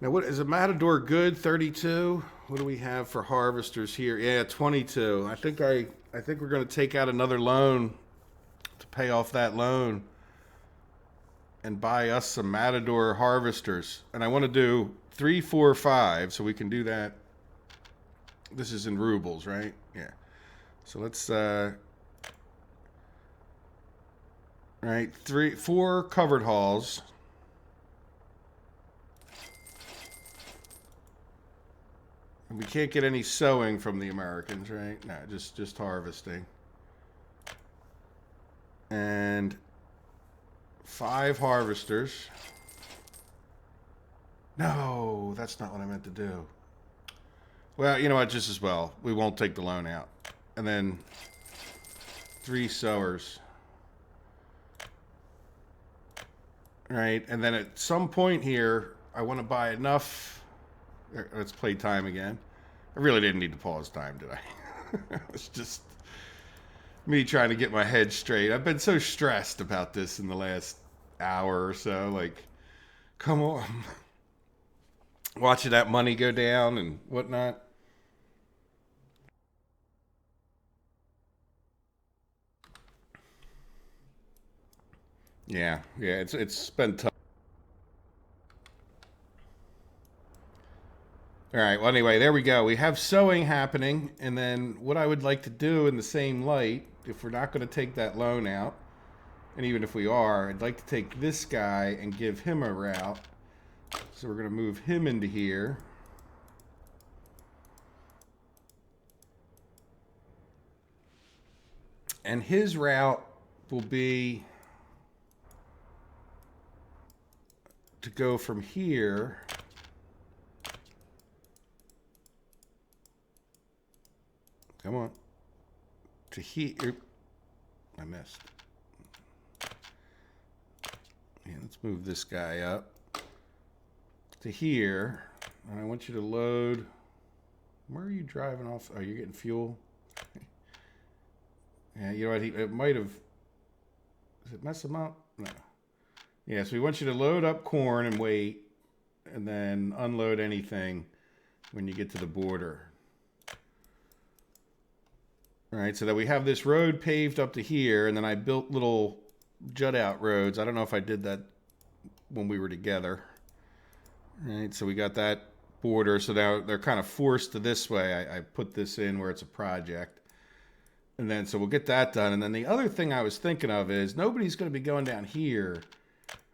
Now, what is a matador good? 32. What do we have for harvesters here? Yeah, 22. I think we're going to take out another loan to pay off that loan and buy us some matador harvesters. And I want to do 3, 4, 5, so we can do that. This is in rubles, right? Yeah. So let's right, 3, 4 covered halls. And we can't get any sowing from the Americans, right? No, just harvesting. And 5 harvesters. No, that's not what I meant to do. Well, you know what? Just as well. We won't take the loan out. And then 3 sowers. Right, and then at some point here, I want to buy enough. Let's play time again. I really didn't need to pause time, did I? It's just me trying to get my head straight. I've been so stressed about this in the last hour or so. Like, come on. Watching that money go down and whatnot. Yeah, it's been tough. All right, well, anyway, there we go. We have sewing happening, and then what I would like to do in the same light, if we're not going to take that loan out, and even if we are, I'd like to take this guy and give him a route. So we're going to move him into here. And his route will be to go from here come on to here. I missed. Yeah, let's move this guy up to here, and I want you to load Where are you driving off? Oh, you're getting fuel? Yeah, you know what? It might have... Does it mess him up? No. Yeah, so we want you to load up corn and wait, and then unload anything when you get to the border. All right, so that we have this road paved up to here, and then I built little jut out roads. I don't know if I did that when we were together. All right, so we got that border, so now they're kind of forced to this way. I put this in where it's a project. And then, so we'll get that done. And then the other thing I was thinking of is nobody's going to be going down here.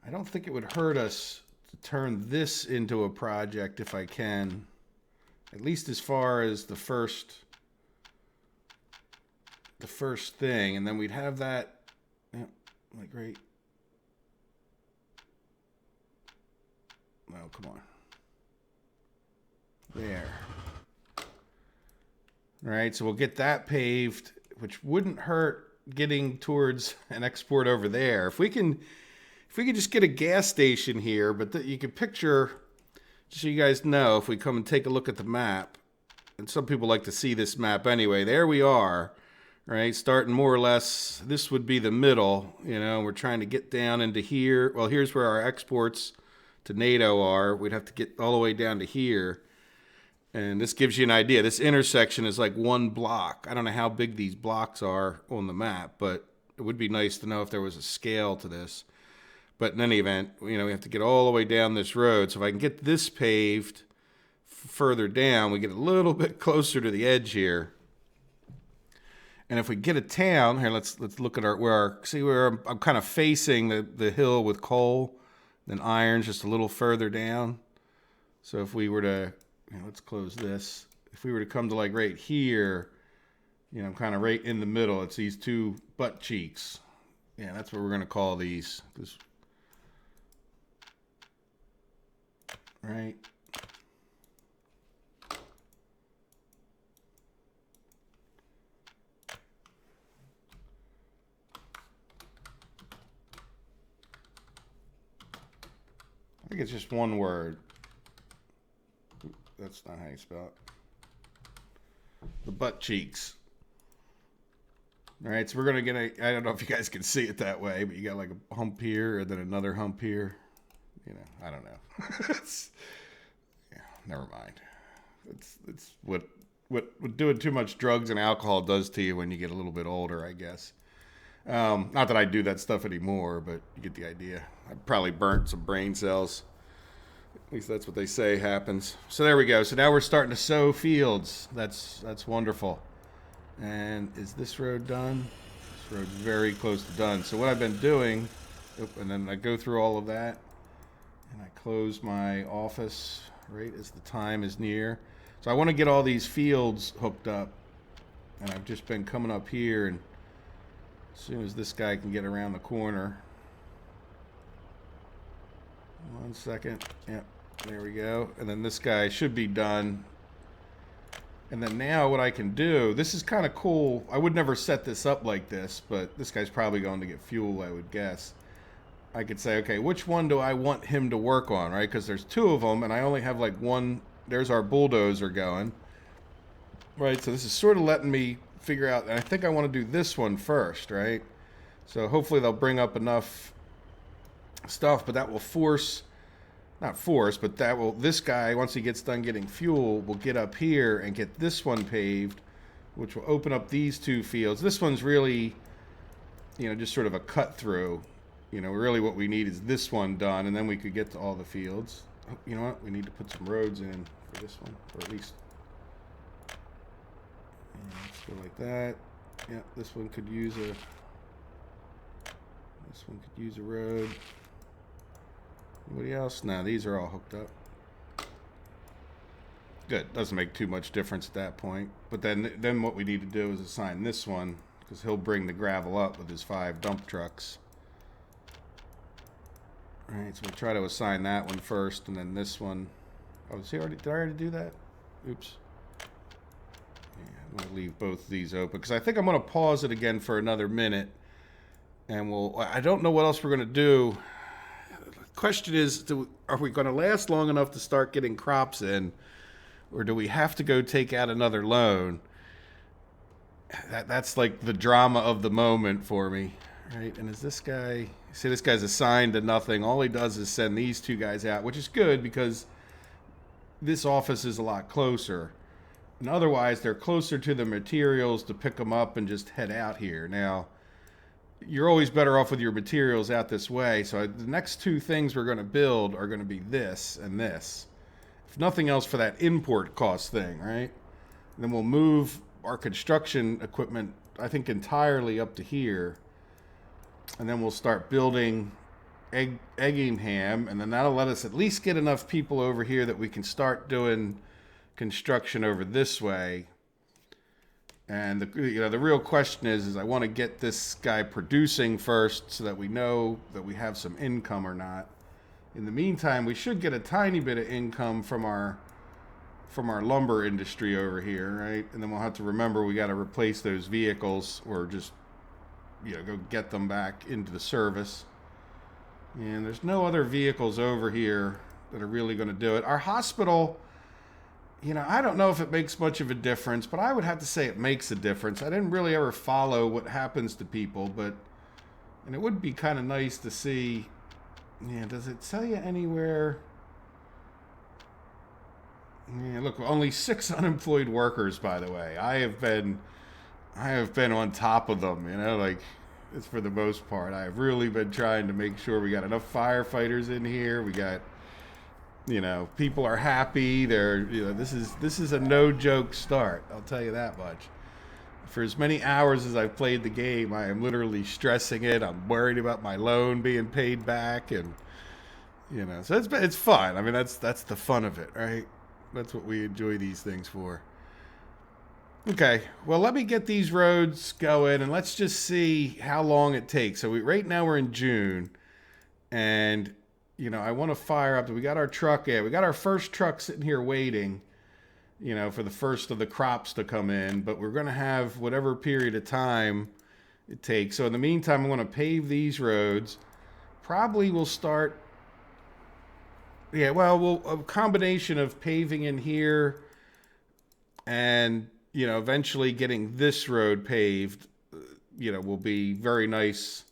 I don't think it would hurt us to turn this into a project if I can. At least as far as the first thing. And then we'd have that, yeah, like right. No, come on. There. All right, so we'll get that paved, which wouldn't hurt getting towards an export over there. If we can just get a gas station here, but you can picture, just so you guys know, if we come and take a look at the map, and some people like to see this map anyway, there we are, right? Starting more or less, this would be the middle, you know, we're trying to get down into here. Well, here's where our exports to NATO are. We'd have to get all the way down to here. And this gives you an idea. This intersection is like one block. I don't know how big these blocks are on the map, but it would be nice to know if there was a scale to this. But in any event, you know, we have to get all the way down this road. So if I can get this paved further down, we get a little bit closer to the edge here. And if we get a town, here, let's look at where I'm kind of facing the hill with coal, then iron's just a little further down. So if we were to, you know, let's close this. If we were to come to like right here, you know, kind of right in the middle, it's these two butt cheeks. Yeah, that's what we're going to call these. Right. I think it's just one word. That's not how you spell it. The butt cheeks. All right, so we're going to get I don't know if you guys can see it that way, but you got like a hump here and then another hump here. You know, I don't know. Yeah, never mind. It's what doing too much drugs and alcohol does to you when you get a little bit older, I guess. Not that I do that stuff anymore, but you get the idea. I probably burnt some brain cells. At least that's what they say happens. So there we go. So now we're starting to sow fields. That's wonderful. And is this road done? This road's very close to done. So what I've been doing, and then I go through all of that, and I close my office right as the time is near. So I want to get all these fields hooked up, and I've just been coming up here, and as soon as this guy can get around the corner. 1 second. Yep, there we go. And then this guy should be done. And then now what I can do, this is kind of cool. I would never set this up like this, but this guy's probably going to get fuel, I would guess. I could say, okay, which one do I want him to work on, right? Because there's two of them, and I only have like one. There's our bulldozer going. Right, so this is sort of letting me figure out, and I think I want to do this one first, right? So hopefully they'll bring up enough stuff, but that will but that will, this guy, once he gets done getting fuel, will get up here and get this one paved, which will open up these two fields. This one's really, you know, just sort of a cut through. You know, really what we need is this one done, and then we could get to all the fields. Oh, you know what? We need to put some roads in for this one, or at least, let's go like that. Yeah, this one could use a road. Anybody else? No, these are all hooked up. Good. Doesn't make too much difference at that point. But then what we need to do is assign this one, because he'll bring the gravel up with his 5 dump trucks. All right, so we'll try to assign that one first, and then this one. Oh, did I already do that? Oops. Yeah, I'm going to leave both of these open, because I think I'm going to pause it again for another minute. And I don't know what else we're going to do. Question is, are we going to last long enough to start getting crops in or do we have to go take out another loan? That's like the drama of the moment for me, right? And is this guy? See, this guy's assigned to nothing. All he does is send these two guys out, which is good because this office is a lot closer. And otherwise, they're closer to the materials to pick them up and just head out here. Now, you're always better off with your materials out this way. So the next two things we're going to build are going to be this and this. If nothing else for that import cost thing, right? And then we'll move our construction equipment, I think, entirely up to here. And then we'll start building Eggingham. And then that'll let us at least get enough people over here that we can start doing construction over this way. And the real question is I want to get this guy producing first so that we know that we have some income or not. In the meantime, we should get a tiny bit of income from our lumber industry over here, right? And then we'll have to remember we got to replace those vehicles or just go get them back into the service. And there's no other vehicles over here that are really going to do it. Our hospital, I don't know if it makes much of a difference, but I would have to say it makes a difference. I didn't really ever follow what happens to people, and it would be kind of nice to see, does it tell you anywhere? Yeah, look, only 6 unemployed workers, by the way. I have been on top of them, it's for the most part. I've really been trying to make sure we got enough firefighters in here. We got people are happy. This is a no joke start. I'll tell you that much. For as many hours as I've played the game, I am literally stressing it. I'm worried about my loan being paid back, and so it's fun. I mean, that's the fun of it, right? That's what we enjoy these things for. Okay, well, let me get these roads going, and let's just see how long it takes. So right now we're in June, and I want to fire up. We got our truck. Yeah, we got our first truck sitting here waiting, for the first of the crops to come in. But we're going to have whatever period of time it takes. So in the meantime, I'm going to pave these roads. Probably we'll start. Yeah, well, a combination of paving in here and, eventually getting this road paved, will be very nice.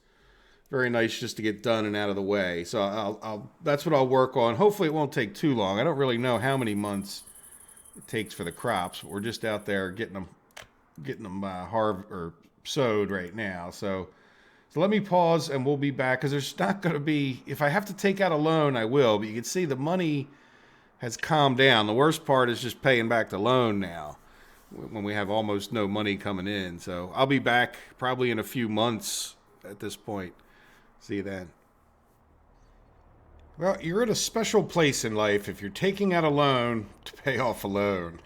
Very nice just to get done and out of the way. So I'll that's what I'll work on. Hopefully it won't take too long. I don't really know how many months it takes for the crops, but we're just out there getting them or sowed right now. So let me pause and we'll be back because there's not going to be. If I have to take out a loan, I will. But you can see the money has calmed down. The worst part is just paying back the loan now when we have almost no money coming in. So I'll be back probably in a few months at this point. See you then. Well, you're at a special place in life if you're taking out a loan to pay off a loan.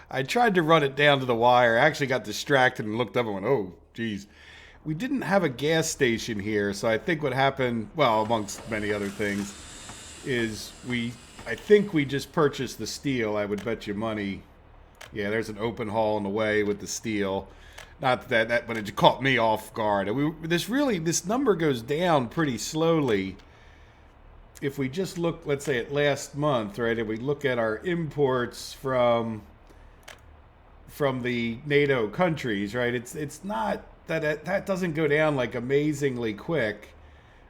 I tried to run it down to the wire. I actually got distracted and looked up and went, oh, geez. We didn't have a gas station here, so I think what happened, well, amongst many other things, is I think we just purchased the steel. I would bet you money. Yeah, there's an open hall in the way with the steel. Not that, but it caught me off guard. This number goes down pretty slowly. If we just look, let's say at last month, right? If we look at our imports from the NATO countries, right? It's not that doesn't go down like amazingly quick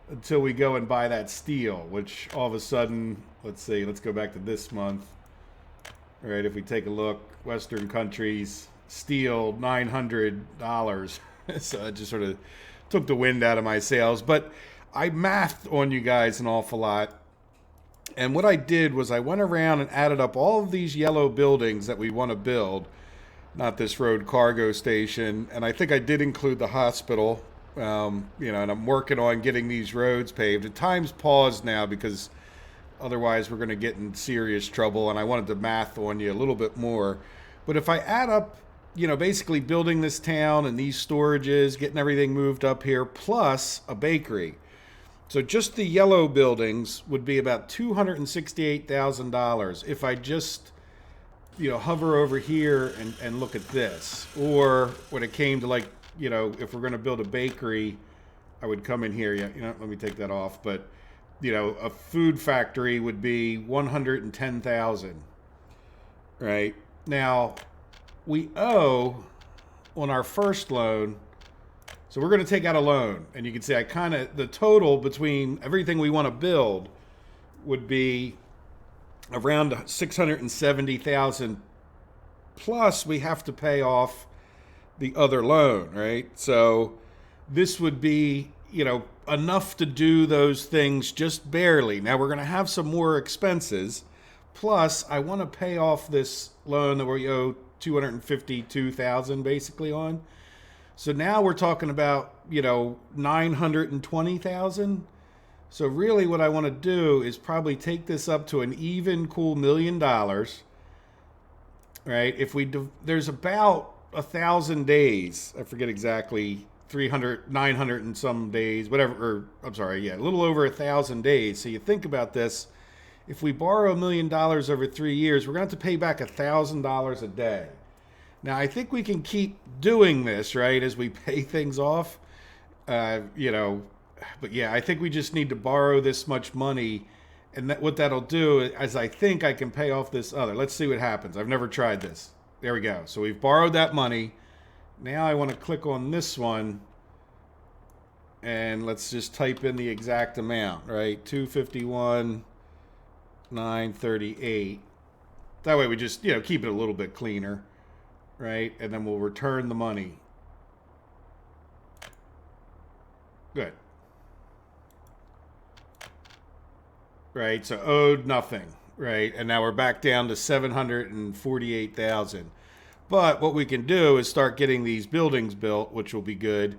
until we go and buy that steel, which all of a sudden, let's go back to this month. All right, if we take a look, Western countries, steel, $900. So it just sort of took the wind out of my sails. But I mathed on you guys an awful lot. And what I did was I went around and added up all of these yellow buildings that we want to build. Not this road cargo station. And I think I did include the hospital. And I'm working on getting these roads paved. At times paused now because otherwise we're going to get in serious trouble. And I wanted to math on you a little bit more. But if I add up, basically building this town and these storages, getting everything moved up here, plus a bakery. So just the yellow buildings would be about $268,000 if I just, hover over here and look at this. Or when it came to if we're going to build a bakery, I would come in here. Let me take that off. But, a food factory would be $110,000. right? Now, we owe on our first loan, so we're going to take out a loan. And you can see the total between everything we want to build would be around 670,000, plus we have to pay off the other loan, right? So this would be, enough to do those things just barely. Now we're going to have some more expenses. Plus, I want to pay off this loan that we owe 252,000 basically on. So now we're talking about, 920,000. So really what I want to do is probably take this up to an even cool $1 million, right? There's about 1,000 days. I forget exactly, 300, 900 and some days, whatever, or I'm sorry, yeah, a little over 1,000 days. So you think about this, if we borrow $1 million over 3 years, we're going to have to pay back $1,000 a day. Now, I think we can keep doing this, right, as we pay things off, but yeah, I think we just need to borrow this much money, and what that'll do is I think I can pay off this other. Let's see what happens. I've never tried this. There we go. So we've borrowed that money. Now I want to click on this one, and let's just type in the exact amount, right? 251,938. That way we just, keep it a little bit cleaner, right? And then we'll return the money. Good. Right, so owed nothing, right? And now we're back down to 748,000. But what we can do is start getting these buildings built, which will be good.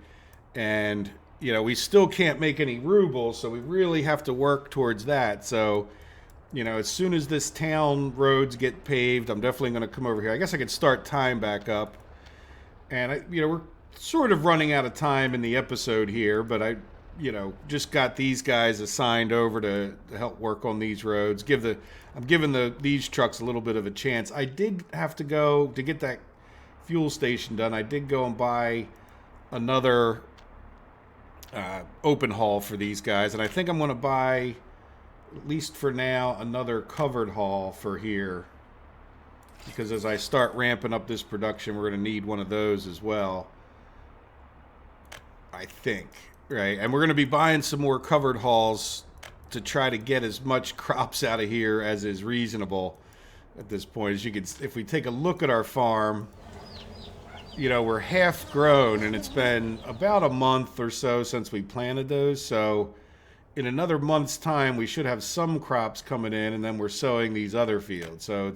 And, we still can't make any rubles, so we really have to work towards that. So, as soon as this town roads get paved, I'm definitely going to come over here. I guess I could start time back up. And, we're sort of running out of time in the episode here, but I just got these guys assigned over to help work on these roads. I'm giving these trucks a little bit of a chance. I did have to go to get that fuel station done. I did go and buy another open haul for these guys, and I think I'm going to buy, at least for now, another covered haul for here, because as I start ramping up this production, we're going to need one of those as well, I think. Right, and we're going to be buying some more covered hauls to try to get as much crops out of here as is reasonable at this point. As you can, if we take a look at our farm, we're half grown, and it's been about a month or so since we planted those. So in another month's time, we should have some crops coming in, and then we're sowing these other fields. So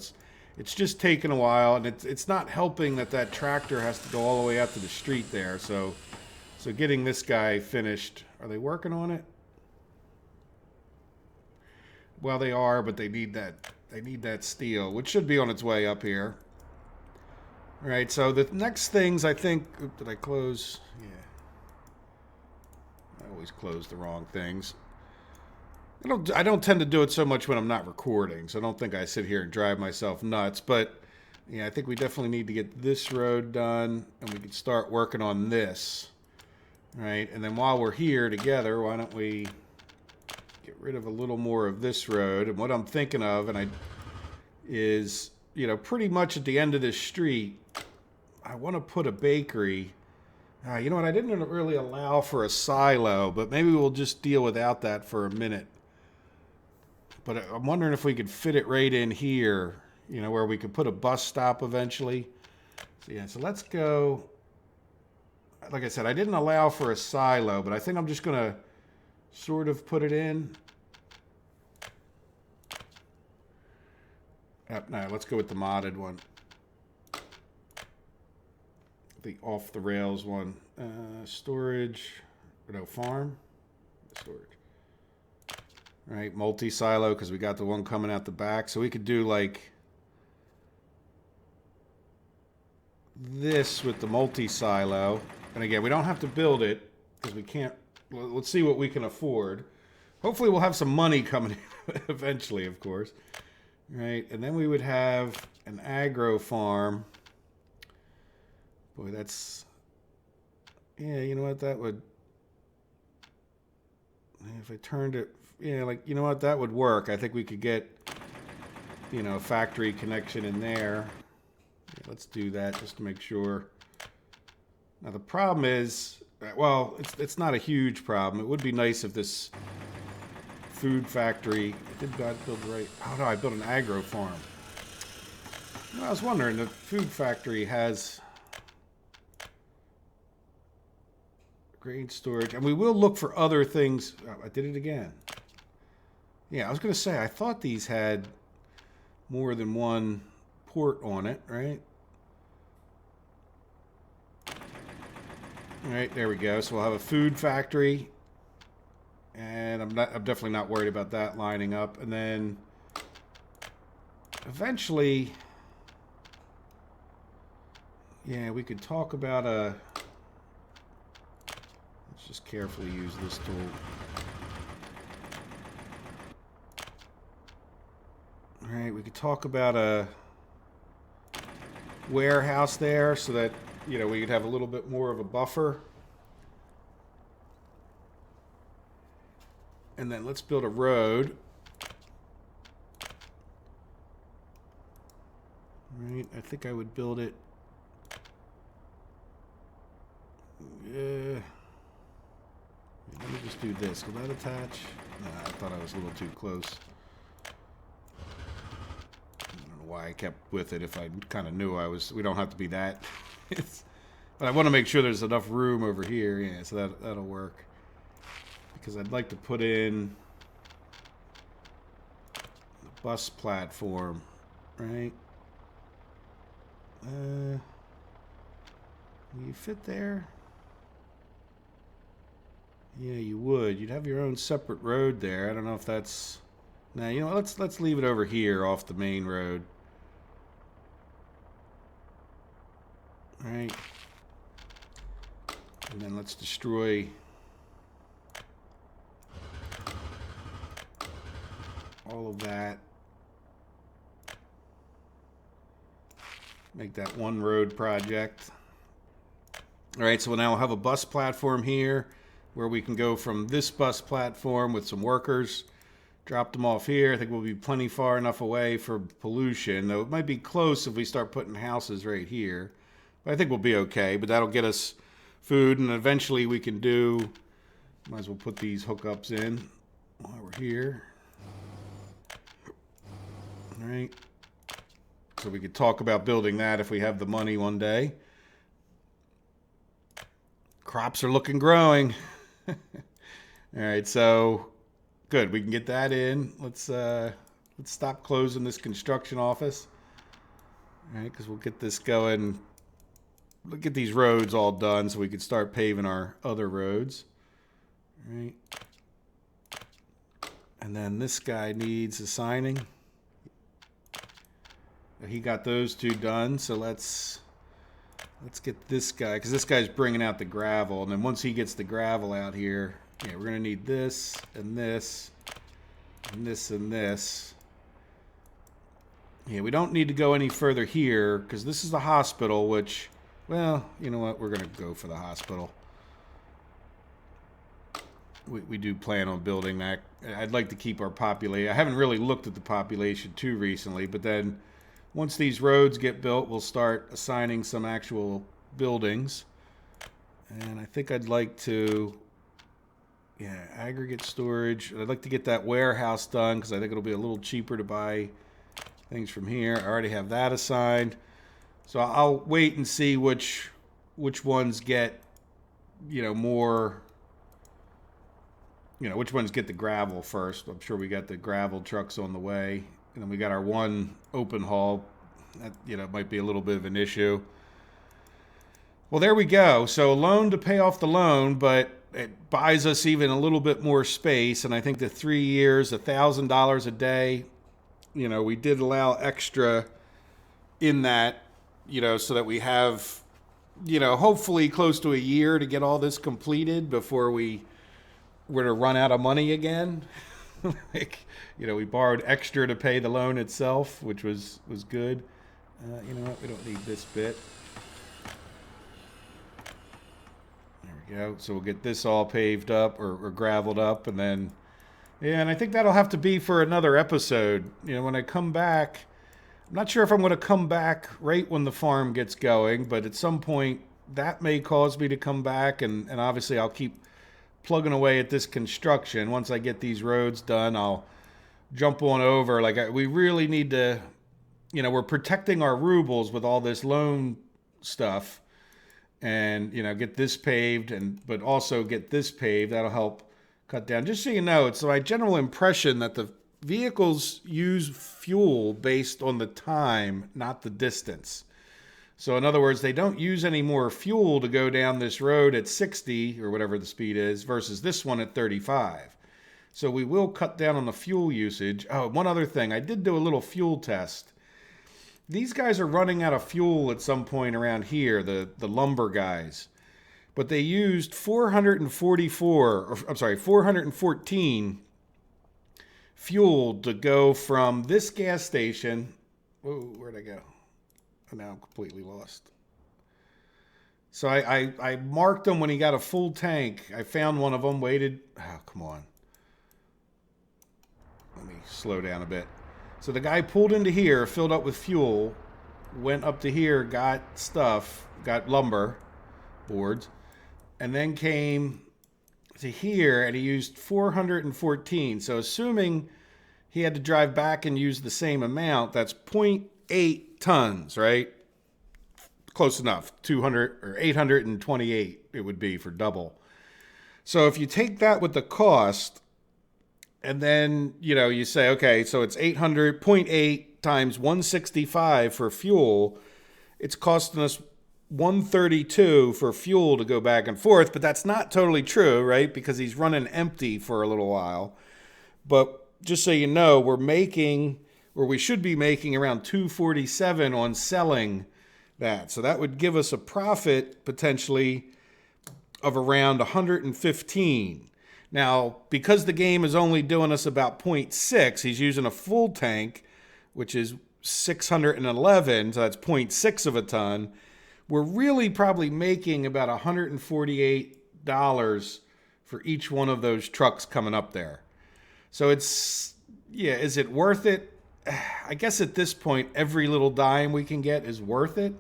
it's just taking a while, and it's not helping that tractor has to go all the way out to the street there. So getting this guy finished. Are they working on it? Well, they are, but they need that steel, which should be on its way up here. All right, so the next things I think, did I close? Yeah. I always close the wrong things. I don't tend to do it so much when I'm not recording, so I don't think I sit here and drive myself nuts, but yeah, I think we definitely need to get this road done, and we can start working on this. Right, and then while we're here together, why don't we get rid of a little more of this road? And what I'm thinking of, is, pretty much at the end of this street, I want to put a bakery. You know what, I didn't really allow for a silo, but maybe we'll just deal without that for a minute. But I'm wondering if we could fit it right in here, where we could put a bus stop eventually. So yeah, so let's go. Like I said, I didn't allow for a silo, but I think I'm just going to sort of put it in. No, let's go with the modded one. The off-the-rails one. Storage. No, farm. Storage. All right, multi-silo, because we got the one coming out the back. So we could do like this with the multi-silo. And again, we don't have to build it because we can't. Let's see what we can afford. Hopefully we'll have some money coming in eventually, of course. Right, and then we would have an agro farm. Boy, that's... Yeah, you know what, that would... If I turned it... Yeah, like, you know what, that would work. I think we could get you know, factory connection in there. Yeah, let's do that just to make sure. Now the problem is, well, it's not a huge problem. It would be nice if this food factory, did I build right? Oh no, I built an agro farm. I was wondering, the food factory has grain storage, and we will look for other things. Oh, I did it again. Yeah, I was going to say, I thought these had more than one port on it, right? All right, there we go. So we'll have a food factory, and I'm definitely not worried about that lining up. And then eventually, yeah, we could talk about a. Let's just carefully use this tool. All right, we could talk about a warehouse there so that, you know, we could have a little bit more of a buffer. And then let's build a road. All right, I think I would build it. Let me just do this. Will that attach? No, I thought I was a little too close. Why I kept with it if I kind of knew I was. We don't have to be that. But I want to make sure there's enough room over here. Yeah, so that'll work. Because I'd like to put in the bus platform, right? Will you fit there? Yeah, you would. You'd have your own separate road there. I don't know if that's. Now, you know, let's leave it over here off the main road. All right. And then let's destroy all of that. Make that one road project. All right, so we'll now have a bus platform here where we can go from this bus platform with some workers, drop them off here. I think we'll be plenty far enough away for pollution, though it might be close if we start putting houses right here. But I think we'll be okay, but that'll get us food, and eventually we can do, might as well put these hookups in while we're here. All right. So we could talk about building that if we have the money one day. Crops are looking growing. All right, so good. We can get that in. Let's stop closing this construction office. All right, because we'll get this going. We'll get these roads all done so we can start paving our other roads. All right. And then this guy needs a signing. He got those two done, so let's get this guy, because this guy's bringing out the gravel, and then once he gets the gravel out here, yeah, we're gonna need this and this and this and this. Yeah, we don't need to go any further here because this is the hospital, which, well, you know what, we're gonna go for the hospital. We do plan on building that. I'd like to keep our population. I haven't really looked at the population too recently, but then once these roads get built, we'll start assigning some actual buildings. And I think I'd like to, yeah, aggregate storage. I'd like to get that warehouse done because I think it'll be a little cheaper to buy things from here. I already have that assigned. So I'll wait and see which ones get, you know, more, you know, which ones get the gravel first. I'm sure we got the gravel trucks on the way. And then we got our one open haul. That, you know, might be a little bit of an issue. Well, there we go. So a loan to pay off the loan, but it buys us even a little bit more space. And I think the 3 years, $1,000 a day, you know, we did allow extra in that, you know, so that we have, you know, hopefully close to a year to get all this completed before we were to run out of money again. Like, you know, we borrowed extra to pay the loan itself, which was good. You know what? We don't need this bit. There we go. So we'll get this all paved up or graveled up, and then Yeah, and I think that'll have to be for another episode. When I come back, I'm not sure if I'm going to come back right when the farm gets going, but at some point that may cause me to come back, and obviously I'll keep plugging away at this construction. Once I get these roads done, I'll jump on over. We really need to, we're protecting our rubles with all this loan stuff, and get this paved, but also get this paved. That'll help cut down. Just so you know, it's my general impression that the vehicles use fuel based on the time, not the distance. So in other words, they don't use any more fuel to go down this road at 60 or whatever the speed is versus this one at 35. So we will cut down on the fuel usage. Oh, one other thing. I did do a little fuel test. These guys are running out of fuel at some point around here, the lumber guys. But they used 414 fuel to go from this gas station. Whoa, where'd I go? Now I'm completely lost. So I marked them when he got a full tank. I found one of them, waited. Oh, come on. Let me slow down a bit. So the guy pulled into here, filled up with fuel, went up to here, got stuff, got lumber, boards, and then came to here and he used 414. So assuming he had to drive back and use the same amount, that's 0.8 tons, right? Close enough. 200 or 828 it would be for double. So if you take that with the cost and then, you say, okay, so it's 0.8 times 165 for fuel, it's costing us 132 for fuel to go back and forth, but that's not totally true, right? Because he's running empty for a little while. But just so you know, we're making, or we should be making, around 247 on selling that. So that would give us a profit potentially of around 115. Now, because the game is only doing us about 0.6, he's using a full tank, which is 611, so that's 0.6 of a ton. We're really probably making about $148 for each one of those trucks coming up there. So is it worth it? I guess at this point, every little dime we can get is worth it.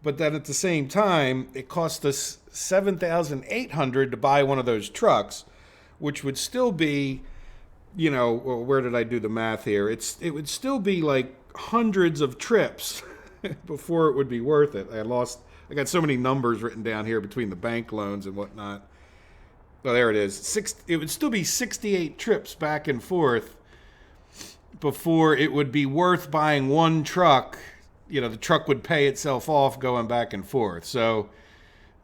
But then at the same time, it cost us $7,800 to buy one of those trucks, which would still be, where did I do the math here? It would still be like hundreds of trips before it would be worth it. I got so many numbers written down here between the bank loans and whatnot. Oh, there it is. It would still be 68 trips back and forth before it would be worth buying one truck. The truck would pay itself off going back and forth. So,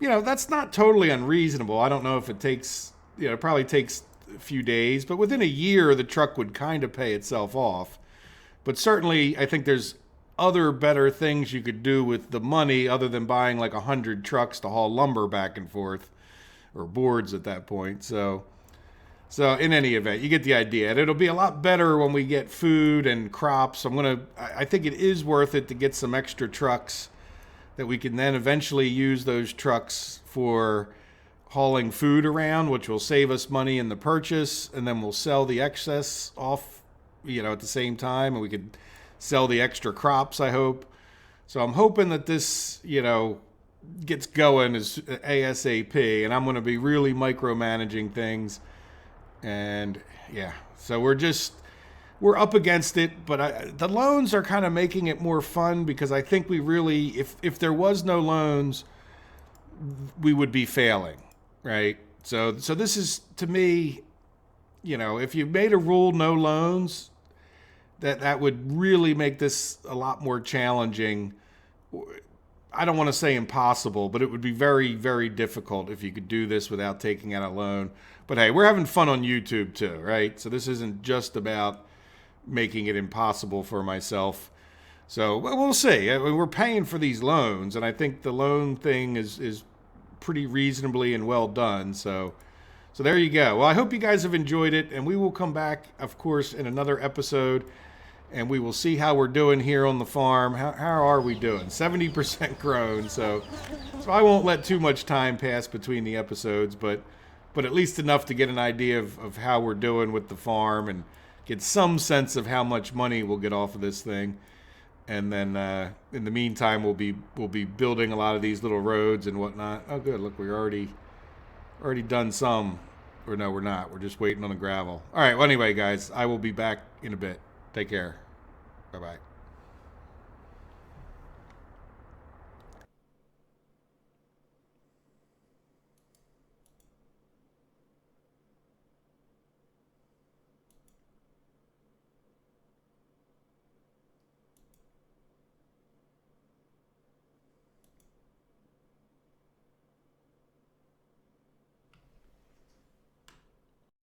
that's not totally unreasonable. I don't know if it takes, it probably takes a few days, but within a year, the truck would kind of pay itself off. But certainly, I think there's other better things you could do with the money other than buying like 100 trucks to haul lumber back and forth, or boards at that point. So in any event, you get the idea. And it'll be a lot better when we get food and crops. I think it is worth it to get some extra trucks that we can then eventually use those trucks for hauling food around, which will save us money in the purchase, and then we'll sell the excess off, at the same time, and we could sell the extra crops, I hope. So I'm hoping that this, gets going as ASAP, and I'm going to be really micromanaging things. And yeah, so we're up against it, but the loans are kind of making it more fun, because I think we really, if there was no loans, we would be failing, right? So this is, to me, if you made a rule, no loans, that would really make this a lot more challenging. I don't want to say impossible, but it would be very, very difficult if you could do this without taking out a loan. But hey, we're having fun on YouTube too, right? So this isn't just about making it impossible for myself. So we'll see. We're paying for these loans, and I think the loan thing is pretty reasonably and well done. So there you go. Well, I hope you guys have enjoyed it, and we will come back, of course, in another episode, and we will see how we're doing here on the farm. How are we doing? 70% grown, so I won't let too much time pass between the episodes, but but at least enough to get an idea of how we're doing with the farm and get some sense of how much money we'll get off of this thing. And then in the meantime, we'll be building a lot of these little roads and whatnot. Oh, good. Look, we're already done some. Or no, we're not. We're just waiting on the gravel. All right. Well, anyway, guys, I will be back in a bit. Take care. Bye-bye.